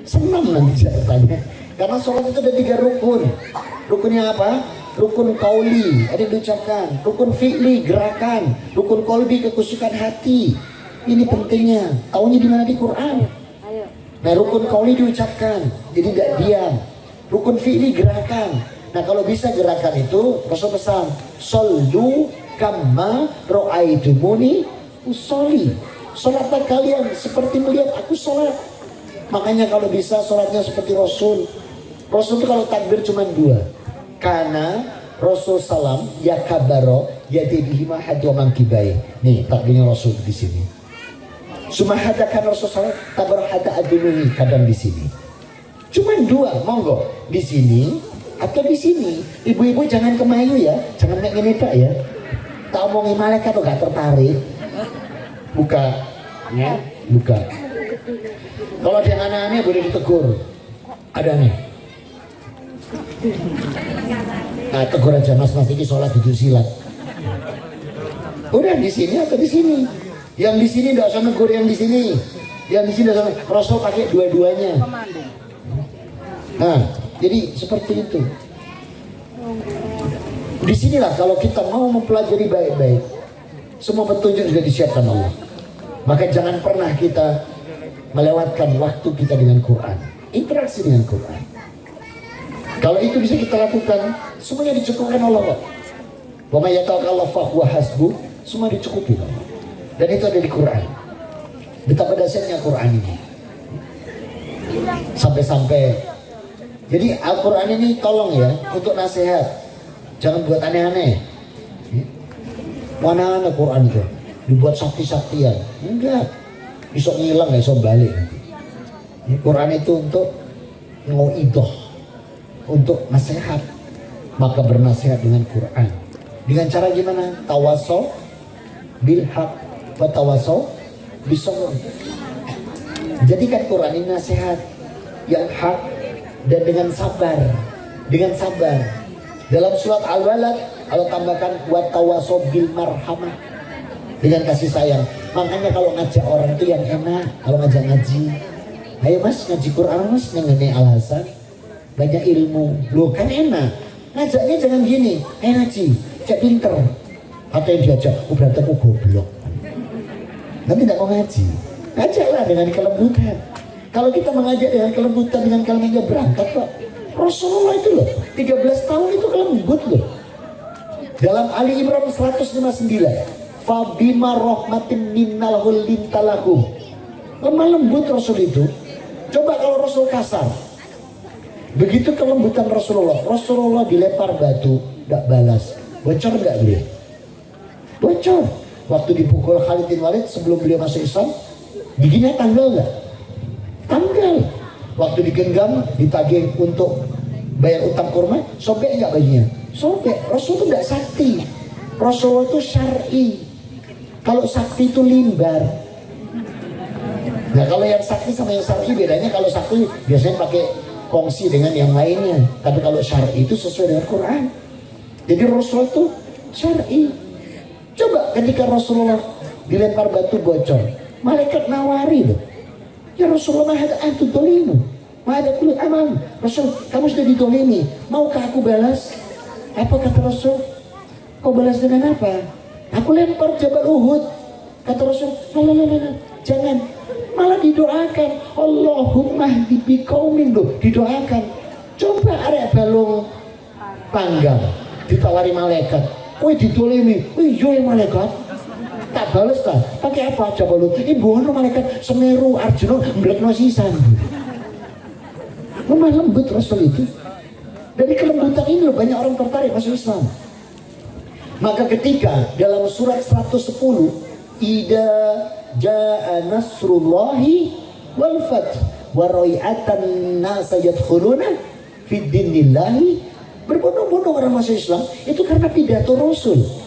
senam nanti saya tanya. Karena sholat itu ada 3 rukun. Rukunnya apa? Rukun kauli, ada yang diucapkan. Rukun fi'li, gerakan. Rukun kolbi, kekusukan hati. Ini pentingnya. Taunya di mana di Quran. Nah rukun kauli diucapkan, jadi tidak diam. Rukun fi'li, gerakan. Nah kalau bisa gerakan itu Rasul pesan, Sallu kama ro'aitumuni usolli. Sholatlah kalian seperti melihat aku sholat. Makanya kalau bisa sholatnya seperti Rasul. Rasul itu kalau takbir cuma 2. Karena Rasul salam ya kabaro ya debihima hadwa mangkibai. Nih takbirnya Rasul di sini. Sumahadakan Rasul salam tabar hada adunuhi kadang di sini. Cuma 2, monggo di sini atau di sini. Ibu-ibu jangan kemayu ya, jangan kayak gini Pak ya. Tak omongin malaikat tuh gak tertarik. Buka, ya, buka. Kalau ada yang aneh-aneh boleh ditegur. Ada nih. Nah, tegur aja mas ini sholat duduk silat. Udah di sini atau di sini? Yang di sini tidak usah negur yang di sini. Yang di sini Rasul pakai dua-duanya. Nah, jadi seperti itu. Disinilah kalau kita mau mempelajari baik-baik, semua petunjuk sudah disiapkan Allah. Maka jangan pernah kita melewatkan waktu kita dengan Quran, interaksi dengan Quran. Kalau itu bisa kita lakukan, semuanya dicukupkan Allah. Wa may yatawakkallahu fahuwa hasbuh, semua dicukupi Allah. Dan itu ada di Quran. Betapa dahsyatnya Quran ini. Sampai-sampai jadi Al-Quran ini tolong ya untuk nasihat. Jangan buat aneh-aneh. Mana Quran itu dibuat sakti-saktian. Enggak. iso ngilang gak iso balik. Quran itu untuk ngoidoh, untuk nasihat. Maka bernasihat dengan Quran. Dengan cara gimana? Tawaso bil haq wa tawaso bisabr. Jadikan Quran ini nasihat yang hak dan dengan sabar. Dengan sabar. Dalam surat Al-Balad Allah tambahkan wa tawaso bil marhamah, dengan kasih sayang. Makanya kalau ngajak orang itu yang enak. Kalau ngajak ngaji, ayo mas ngaji Quran mas nengenek Al-Hasan, banyak ilmu. Loh kan enak. Ngajaknya jangan gini, ngaji, cek pinter. Atau yang diajak, berarti aku goblok. Nanti tidak mau ngaji. Ngajaklah dengan kelembutan. Kalau kita mengajak dengan kelembutan, dengan kalimatnya berangkat kok. Rasulullah itu loh, 13 tahun itu kelembut loh. Dalam Ali Imran 159, Fabima rahmatin minnal lintalahum. Lemah lembut Rasul itu. Coba kalau Rasul kasar. Begitu kelembutan Rasulullah. Rasulullah dilempar batu, tidak balas. Bocor nggak beliau? Bocor. Waktu dipukul Khalid bin Walid sebelum beliau masuk Islam, giginya tanggal nggak? Tanggal. Waktu digenggam, ditagih untuk bayar utang kurma, sobek nggak bajunya? Sobek. Rasul itu nggak sakti. Rasulullah itu syar'i. Kalau sakti itu limbar. Nah kalau yang sakti sama yang syar'i bedanya, kalau sakti biasanya pakai kongsi dengan yang lainnya. Tapi kalau syar'i itu sesuai dengan Quran. Jadi Rasul itu syar'i. Coba ketika Rasulullah dilempar batu bocor, malaikat nawari loh. Ya Rasulullah mahada antu dolimu, mahada kulit aman. Rasul, kamu sudah didolimi, maukah aku balas? Apa kata Rasul? Kau balas dengan apa? Aku lempar Jabal Uhud. Kata Rasul, la, jangan. Malah didoakan, Allahumma hdi biqaumin loh, didoakan. Coba arek balung panggang ditawari malaikat, woi didolimi, woi yo malaikat tak balas tak, pakai apa aja balu? Ibu malaikat Semeru Arjuna mblekno sisan. Lemah lembut Rasul itu. Dari kelembutan ini loh banyak orang tertarik masuk Islam. Maka ketika dalam surat 110, Ida jaa nasrullahi wal fath wa ra'atan nasa yadkhuluna fid dinillahi, berbondong-bondong orang masuk Islam itu karena pidato Rasul.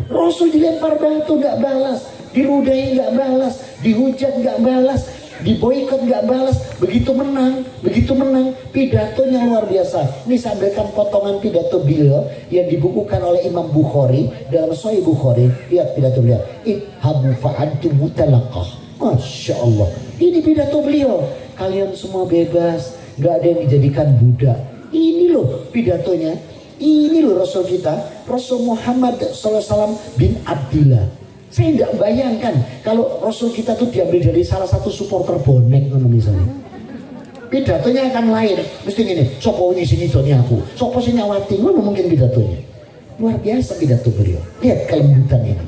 Rasul dilempar batu nggak balas, diludahi nggak balas, dihujat nggak balas, diboikot nggak balas. Begitu menang pidatonya luar biasa. Ini saya ambilkan potongan pidato beliau yang dibukukan oleh Imam Bukhari dalam Sahih Bukhari. Lihat pidato beliau, idhabu fa'antum mutalaqah. Masya Allah, ini pidato beliau. Kalian semua bebas, nggak ada yang dijadikan budak. Ini loh pidatonya. Ini loh Rasul kita, Rasul Muhammad SAW bin Abdillah. Saya tidak bayangkan kalau Rasul kita tuh diambil dari salah satu supporter bonek misalnya. Pidatonya akan lain, mesti gini, sopo ini sini doni aku, sopo sini awati, mana mungkin pidatonya. Luar biasa pidato beliau. Lihat kelembutan ini.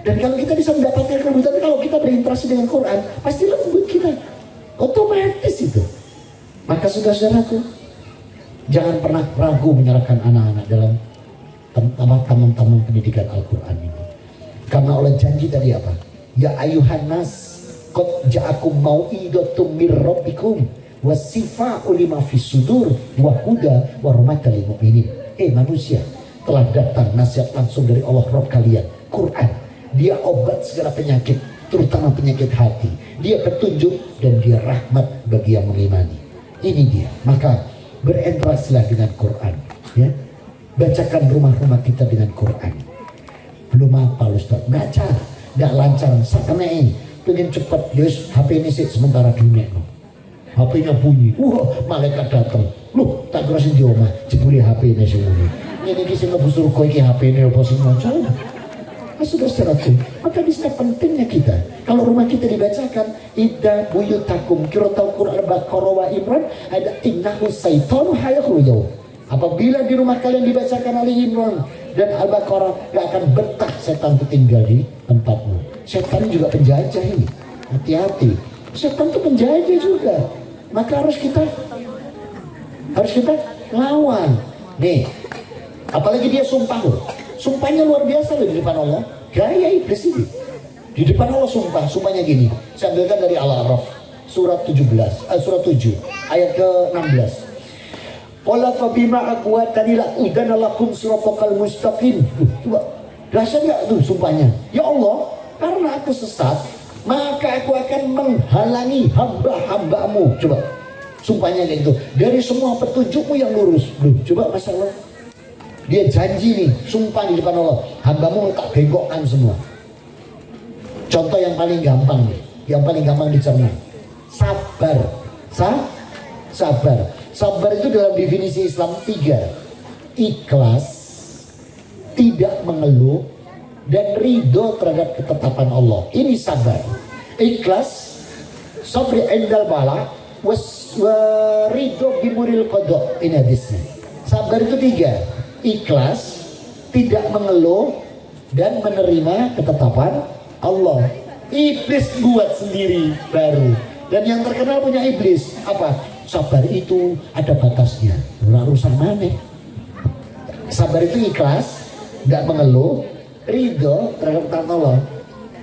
Dan kalau kita bisa mendapatkan kelembutan, kalau kita berinteraksi dengan Quran, pasti lembut kita. Otomatis itu. Maka saudara-saudaraku, jangan pernah ragu menyerahkan anak-anak dalam taman-taman pendidikan Al-Quran ini. Karena oleh janji tadi apa? Ya ayuhan nas, qad ja'akum mau'idatum mir rabbikum wasifa'u lima fis sudur wa huda wa rahmatal lil mu'minin. Manusia, telah datang nasihat langsung dari Allah Rabb kalian, Quran. Dia obat segala penyakit, terutama penyakit hati. Dia petunjuk dan dia rahmat bagi yang mengimani. Ini dia. Maka berinteraksilah dengan Quran, ya. Bacakan rumah-rumah kita dengan Quran. Belum apa Ustaz, baca, tidak lancar, sakane, pengen cepat, yes, HP ini sih sementara dunia. HP-nya bunyi, malaikat datang, loh, tak kerasin di rumah, jebuli HP ini semua. Ini kisah ngebusur kau ini HP ini apa semua, sudah seratus. Maka di sana pentingnya kita, kalau rumah kita dibacakan idza buyutakum, kira tahu Quran Al-Baqarah wa Imran ada innahu syaitanu hayakhruju. Apabila di rumah kalian dibacakan Ali Imran dan Al-Baqarah, gak akan betah setan itu tinggal di tempatmu. Setan juga penjajah ini, hati-hati. Setan itu penjajah juga. Maka harus kita lawan. Nih, apalagi dia sumpah loh. Sumpahnya luar biasa loh di depan Allah. Gaya iblis ini. Di depan Allah sumpah, sumpahnya gini. Saya ambilkan dari Al-A'raf surat 7 ayat ke-16. Qala fa bima aqwatani la udana lakum siratal mustaqim. Coba dahsyat enggak tuh sumpahnya? Ya Allah, karena aku sesat, maka aku akan menghalangi hamba-hambamu. Coba sumpahnya kayak gitu. Dari semua petunjukmu yang lurus. Coba masalah. Dia janji nih, sumpah di depan Allah, hambamu tak bengkokkan semua. Contoh yang paling gampang nih, yang paling gampang dicerna. Sabar. Sabar. Sabar itu dalam definisi Islam 3. Ikhlas, tidak mengeluh, dan ridho terhadap ketetapan Allah. Ini sabar. Ikhlas, sabri endal bala, ridho bimuril qadha. Ini hadisnya. Sabar itu 3. Ikhlas, tidak mengeluh, dan menerima ketetapan Allah. Iblis buat sendiri baru. Dan yang terkenal punya iblis apa? Sabar itu ada batasnya. Urusan mana? Sabar itu ikhlas, tidak mengeluh, ridho terhadap ketetapan Allah.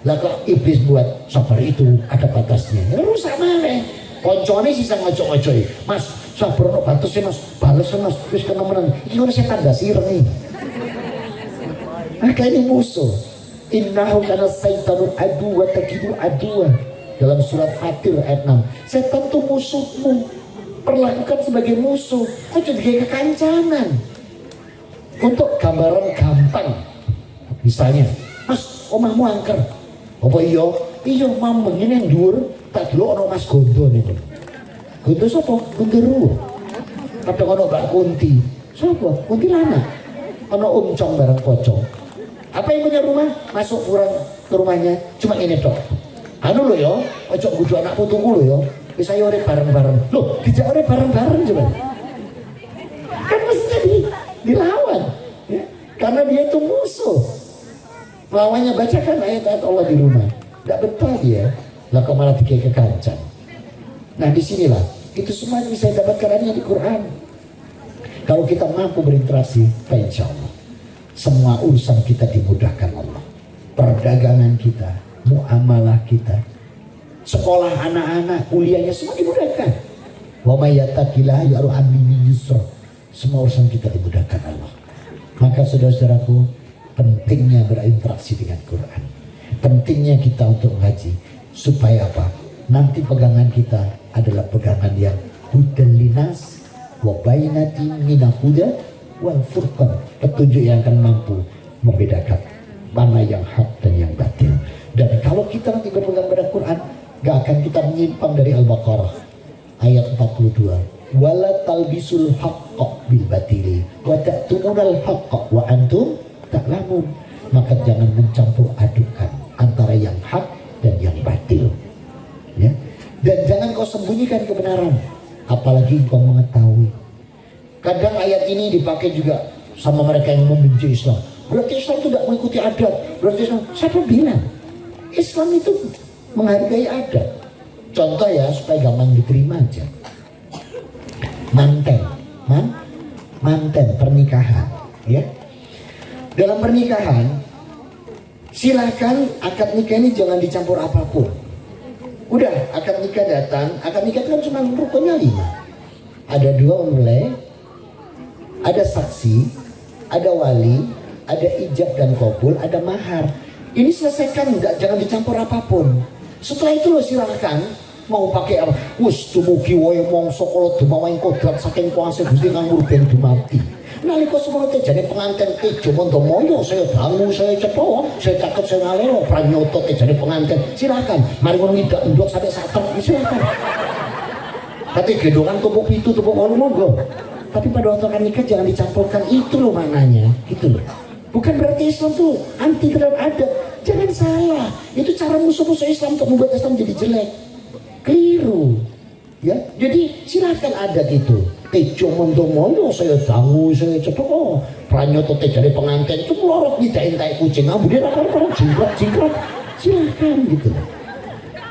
Lah kok iblis buat sabar itu ada batasnya. Urusan mana? Koncone sisa ngocok-ngocok. Mas, sabar no batasnya mas. Bales mas, wis kena menang. Iki ora setan dasir nih. Maka ini musuh. Innahu kana saitanu adu wa takidu aduwa. Dalam surat Fatir ayat 6. Setan itu musuhmu. Perlakukan sebagai musuh. Aja jadi kekancanan. Untuk gambaran gampang. Misalnya, mas, omahmu angker. Apa iya? Iya, mameng ini yang dhuwur. Tak dulu ono mas Gondo nih. Gondo sapa? Gondoruo. Kadang ono Mbak Kunti. Sapa? Kuntilanak. Ono Cong bareng pocong. Apa yang punya rumah? Masuk kurang ke rumahnya. Cuma ini dok. Anu lo ya, ojo kudu anak putuku lo ya. Bisa urip bareng-bareng. Loh, dijak urip bareng-bareng coba. Kan mestinya dilawan. Ya? Karena dia itu musuh. Lawannya bacakan ayat-ayat Allah di rumah. Tidak betah dia. Lah kok malah dikei kekancan. Nah disinilah. Itu semua yang bisa dapatkan hanya di Quran. Kalau kita mampu berinteraksi, insya Allah. Semua urusan kita dimudahkan Allah. Perdagangan kita, muamalah kita, sekolah anak-anak, kuliahnya semua dimudahkan. Wa may yattaqillah ya'ru'an min yusra. Semua urusan kita dimudahkan Allah. Maka saudara-saudaraku, pentingnya berinteraksi dengan Quran. Pentingnya kita untuk ngaji. Supaya apa? Nanti pegangan kita adalah pegangan yang hudal linas wa bainatin minal huda wal furqan. Petunjuk yang akan mampu membedakan mana yang hak dan yang batil. Dan kalau kita nanti berpegang pada Quran, gak akan kita menyimpang dari Al-Baqarah ayat 42. Wala talbisul haqqa bil batili wa ta'tumunal haqqa wa antum ta'lamun. Maka jangan mencampur adukan antara yang hak dan yang batil. Ya. Dan jangan kau sembunyikan kebenaran, apalagi kau mengetahui. Kadang ayat ini dipakai juga sama mereka yang membenci Islam. Berarti Islam itu tidak mengikuti adat. Berarti Islam, siapa bilang? Islam itu menghargai adat. Contoh ya, supaya gampang diterima aja. Manten pernikahan, ya. Dalam pernikahan, silakan akad nikah ini jangan dicampur apapun. Udah, akad nikah datang, akad nikah kan cuma rukunnya 5. Ada 2 mempelai, ada saksi, ada wali, ada ijab dan kabul, ada mahar. Ini selesaikan, jangan dicampur apapun. Setelah itu lo silakan mau pakai apa? Wus dumugi wae mongso kala dumawaing kodrat saking kuasa Gusti kang murben dumati. Nalika semua tejane pengantin kejo mondo-mondo saya dangu saya cepo saya caket saya ngalero pranyoto tejane pengantin silakan mari ngono ngidak ndok sampai sater silakan. Tapi gendongan tumpuk 7 tumpuk 8 monggo. Tapi pada waktu akan nikah jangan dicampurkan, itu loh mananya, gitu loh. Bukan berarti Islam tuh anti terhadap adat. Jangan salah. Itu cara musuh-musuh Islam untuk membuat Islam jadi jelek. Keliru. Ya, jadi silakan adat itu. Tejo mondo-mondo saya dangu saya cepet pranyoto tejane pengantin itu melorot ngidain tai kucing ambune ra karo jingkrak silakan gitu.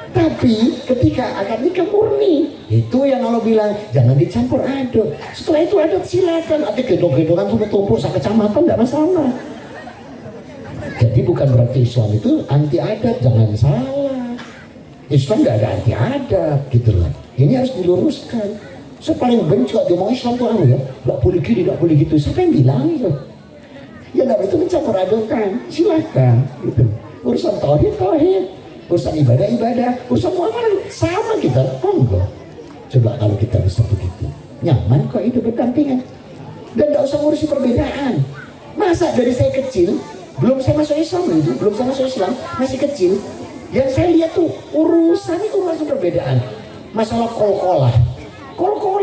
Tapi ketika akad nikah murni, itu yang Allah bilang jangan dicampur aduk. Setelah itu adat silakan, ada gendong-gendongan tumpuk-tumpuk sak kecamatan tidak masalah. Jadi bukan berarti Islam itu anti adat, jangan salah. Islam nggak ada anti adat gitu loh. Ini harus diluruskan. Saya paling benci kalau ngomong Islam tuh ya, nggak boleh gini, nggak boleh gitu. Siapa yang bilang itu? Ya nggak itu mencampur adukan, silakan gitu. Urusan tauhid, urusan ibadah, urusan muamalah sama kita, monggo. Coba kalau kita bisa begitu, nyaman kok hidup berdampingan. Dan nggak usah ngurusi perbedaan. Masa dari saya kecil, belum saya masuk Islam itu, belum saya masuk Islam, masih kecil, yang saya lihat tuh urusan itu masuk perbedaan. Masalah kol-kolah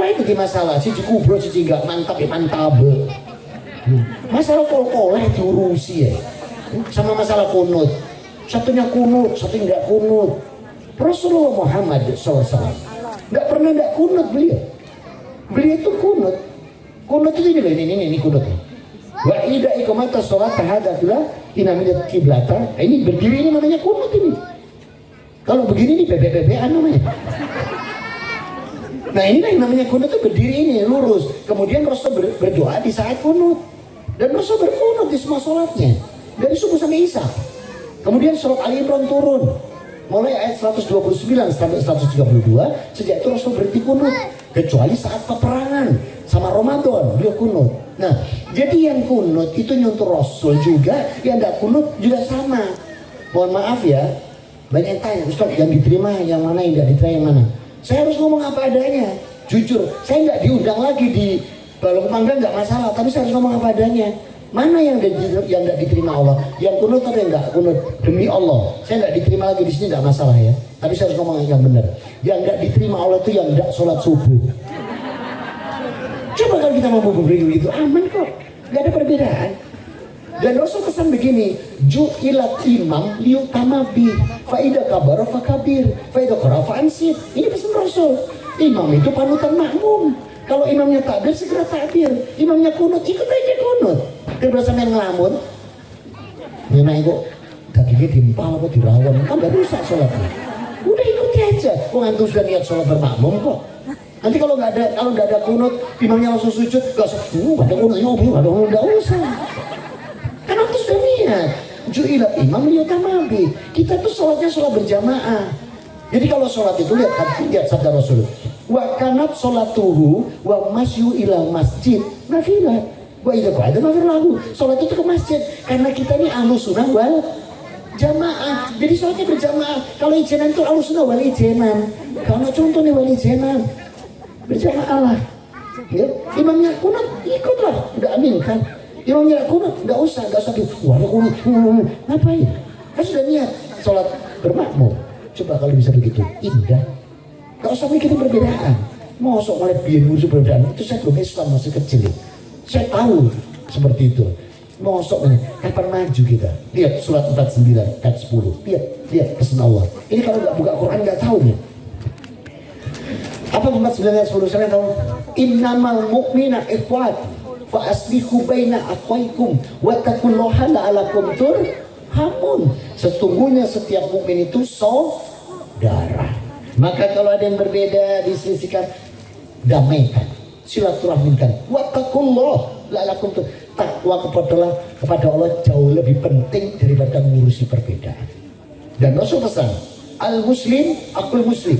itu di masalah, cici kubro, cici enggak, mantap ya mantabe. Masalah kol-kolah diurusi ya. Sama masalah kunut, satunya kunut, satu enggak kunut. Rasulullah Muhammad SAW enggak pernah enggak kunut beliau. Beliau itu kunut itu ini kunut. Wa ida iqamata sholat tahadatul inamidat kiblata. Ini berdiri ini namanya kunut ini. Kalau begini nih bebek-bebekan namanya. Nah ini yang namanya kunut itu berdiri ini lurus. Kemudian Rasul berdoa di saat kunut. Dan Rasul berkunut di semua sholatnya. Dari subuh sampai isya. Kemudian surat Ali Imran turun. Mulai ayat 129 sampai 132. Sejak itu Rasul berhenti kunut. Kecuali saat peperangan sama Ramadan beliau kunut. Nah jadi yang kunut itu nyuntur Rasul juga. Yang tidak kunut juga sama. Mohon maaf ya. Banyak yang tanya, Ustaz yang diterima yang mana, yang tidak diterima yang mana. Saya harus ngomong apa adanya, jujur. Saya nggak diundang lagi di Balong Panggang nggak masalah, tapi saya harus ngomong apa adanya. Mana yang nggak diterima Allah, yang kunut atau yang nggak kunut demi Allah. Saya nggak diterima lagi di sini nggak masalah ya, tapi saya harus ngomong yang benar. Yang nggak diterima Allah itu yang nggak sholat subuh. Coba kalau kita mau begitu, aman kok, nggak ada perbedaan. Dan Rasul pesan begini, ju'ilat imam liyutama bi faida kabara fakabir faida qara fa'ansit. Ini pesan Rasul. Imam itu panutan makmum. Kalau imamnya takbir segera takbir, imamnya kunut ikut aja kunut. Dia berasa main ngelamun. Nina itu dagingnya diempal apa dirawan, kan gak rusak sholatnya. Udah ikuti aja. Kok antum sudah niat sholat bermakmum kok. Nanti kalau nggak ada kunut, imamnya langsung sujud, nggak usah. Ada kunut, nggak usah. Karena itu sudah niat. Ju'ilat imam liyutamabi. Kita tuh sholatnya sholat berjamaah. Jadi kalau sholat itu lihat sabda Rasul. Wa kanat sholatuhu wa masyu ila masjid nafilah. Wa idza qa'ada nafirlahu. Sholat itu ke masjid. Karena kita ini ahlus sunnah wal jamaah. Jadi sholatnya berjamaah. Kalau ijenan itu ahlus sunnah wal ijenan. Kalau contohnya wal ijenan berjamaah lah. Ya, imamnya kunut ikutlah, udah amin kan. Imamnya kunut, nggak usah waduh kunut, ngapain? Kan sudah niat sholat bermakmum. Coba kalau bisa begitu, indah. Nggak usah mikirin perbedaan. Mau sok ngeliat biar musuh perbedaan itu saya belum Islam masih kecil. Saya tahu seperti itu. Mau sok kapan maju kita? Lihat surat 49 ayat 10. Lihat pesan Allah. Ini kalau nggak buka Quran nggak tahu nih. Apa 49 ayat 10 saya tahu? Innamal mu'mina ikhwat. Fa aslihu baina akhwaikum wa taqullaha la'alakum turhamun. Sesungguhnya setiap mukmin itu saudara. Maka kalau ada yang berbeda diselisihkan, damaikan, silaturahmikan. Wa taqullaha la'alakum turhamun. Takwa kepada Allah jauh lebih penting daripada mengurusi perbedaan. Dan Rasul pesan, al muslim akul muslim.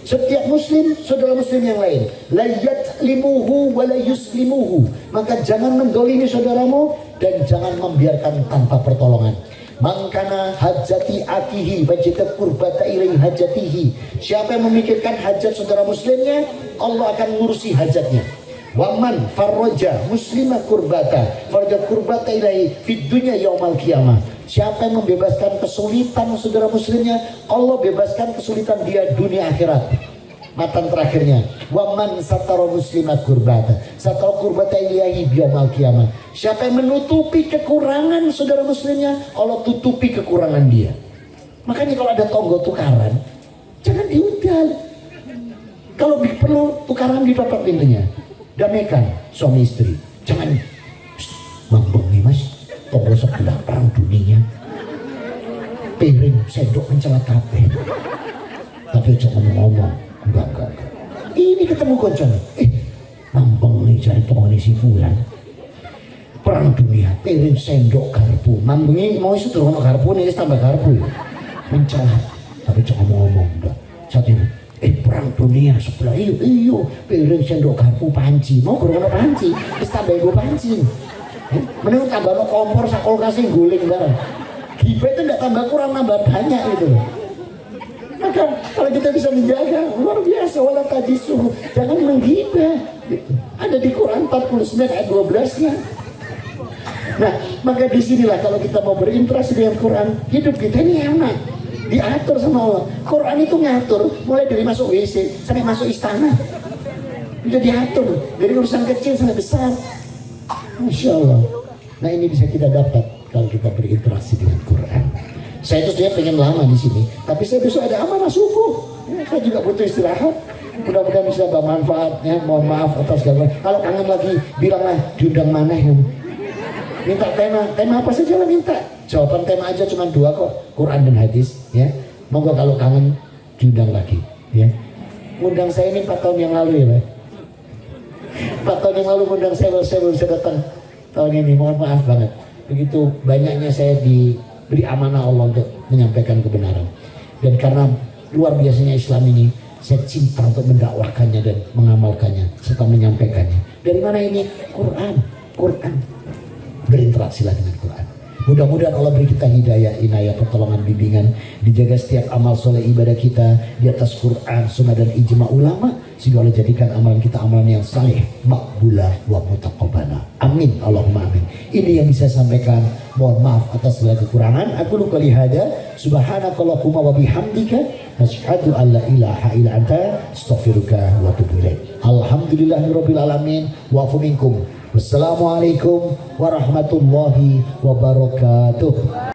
Setiap muslim saudara muslim yang lain. La yatlimuhu wa la yuslimuhu. Maka jangan mendolimi saudaramu dan jangan membiarkan tanpa pertolongan. Mangkana hajati akihi wajida kurbata ilai hajatihi. Siapa yang memikirkan hajat saudara muslimnya, Allah akan ngurusi hajatnya. Waman farroja muslimah kurbata farroja kurbata ilai fid dunya yaumal qiyamah. Siapa yang membebaskan kesulitan saudara muslimnya, Allah bebaskan kesulitan dia dunia akhirat. Matan terakhirnya, waman satara muslimat kurbata satara kurbata ilahi yaumal qiyamah. Siapa yang menutupi kekurangan saudara muslimnya, Allah tutupi kekurangan dia. Makanya kalau ada tonggo tukaran, jangan diundang. Kalau perlu tukaran di tempat pintunya. Damaikan suami istri. Jangan mambeng nih mas, tonggo sebelah perang dunia, piring sendok mencelat kabeh. Tapi jangan ngomong, enggak. Ini ketemu koncon, mambeng nih cari tonggo si fulan. perang dunia piring sendok garpu mambengi mau isu turun garpu nih tambah garpu mencah tapi cuma ngomong dah saat ini perang dunia sebelah iyo piring sendok garpu panci mau kurang panci terus tambah gue panci mending tambah no kompor sakol kasih guling barang giba itu nggak tambah kurang nambah banyak gitu. Maka kalau kita bisa menjaga luar biasa wala tajisuh jangan menggibah gitu. Ada di Quran 49 ayat 12 nya. Nah maka disinilah kalau kita mau berinteraksi dengan Quran hidup kita ini enak diatur sama Allah. Quran itu ngatur mulai dari masuk WC sampai masuk istana udah diatur dari urusan kecil sampai besar. Masya Allah. Nah ini bisa kita dapat kalau kita berinteraksi dengan Quran. Saya itu sebenarnya pengen lama di sini, tapi saya besok ada amanah subuh. Saya juga butuh istirahat. Mudah-mudahan bisa bermanfaatnya. Mohon maaf atas segala. Kalau kangen lagi, bilanglah diundang mana yang minta tema apa saja lah minta. Jawaban tema aja cuma 2 kok, Quran dan hadis. Ya, monggo kalau kangen diundang lagi. Ya, undang saya ini 4 tahun yang lalu ya, Pak. 4 tahun yang lalu undang saya belum bisa datang tahun ini. Mohon maaf banget. Begitu banyaknya saya diberi amanah Allah untuk menyampaikan kebenaran. Dan karena luar biasanya Islam ini, saya cinta untuk mendakwahkannya dan mengamalkannya serta menyampaikannya. Dari mana ini? Quran. Berinteraksilah dengan Quran. Mudah-mudahan Allah beri kita hidayah, inayah, pertolongan, bimbingan, dijaga setiap amal soleh ibadah kita di atas Quran, sunnah dan ijma ulama, sehingga Allah jadikan amalan kita amalan yang saleh, makbulah wa mutaqabbala. Amin, Allahumma amin. Ini yang bisa saya sampaikan. Mohon maaf atas segala kekurangan. Aku luka lihada, subhanakallahumma wa bihamdika, asyhadu an la ilaha illa anta, astaghfiruka wa atubu ilaik. Alhamdulillahirabbil alamin, wa afu minkum. Wassalamualaikum warahmatullahi wabarakatuh.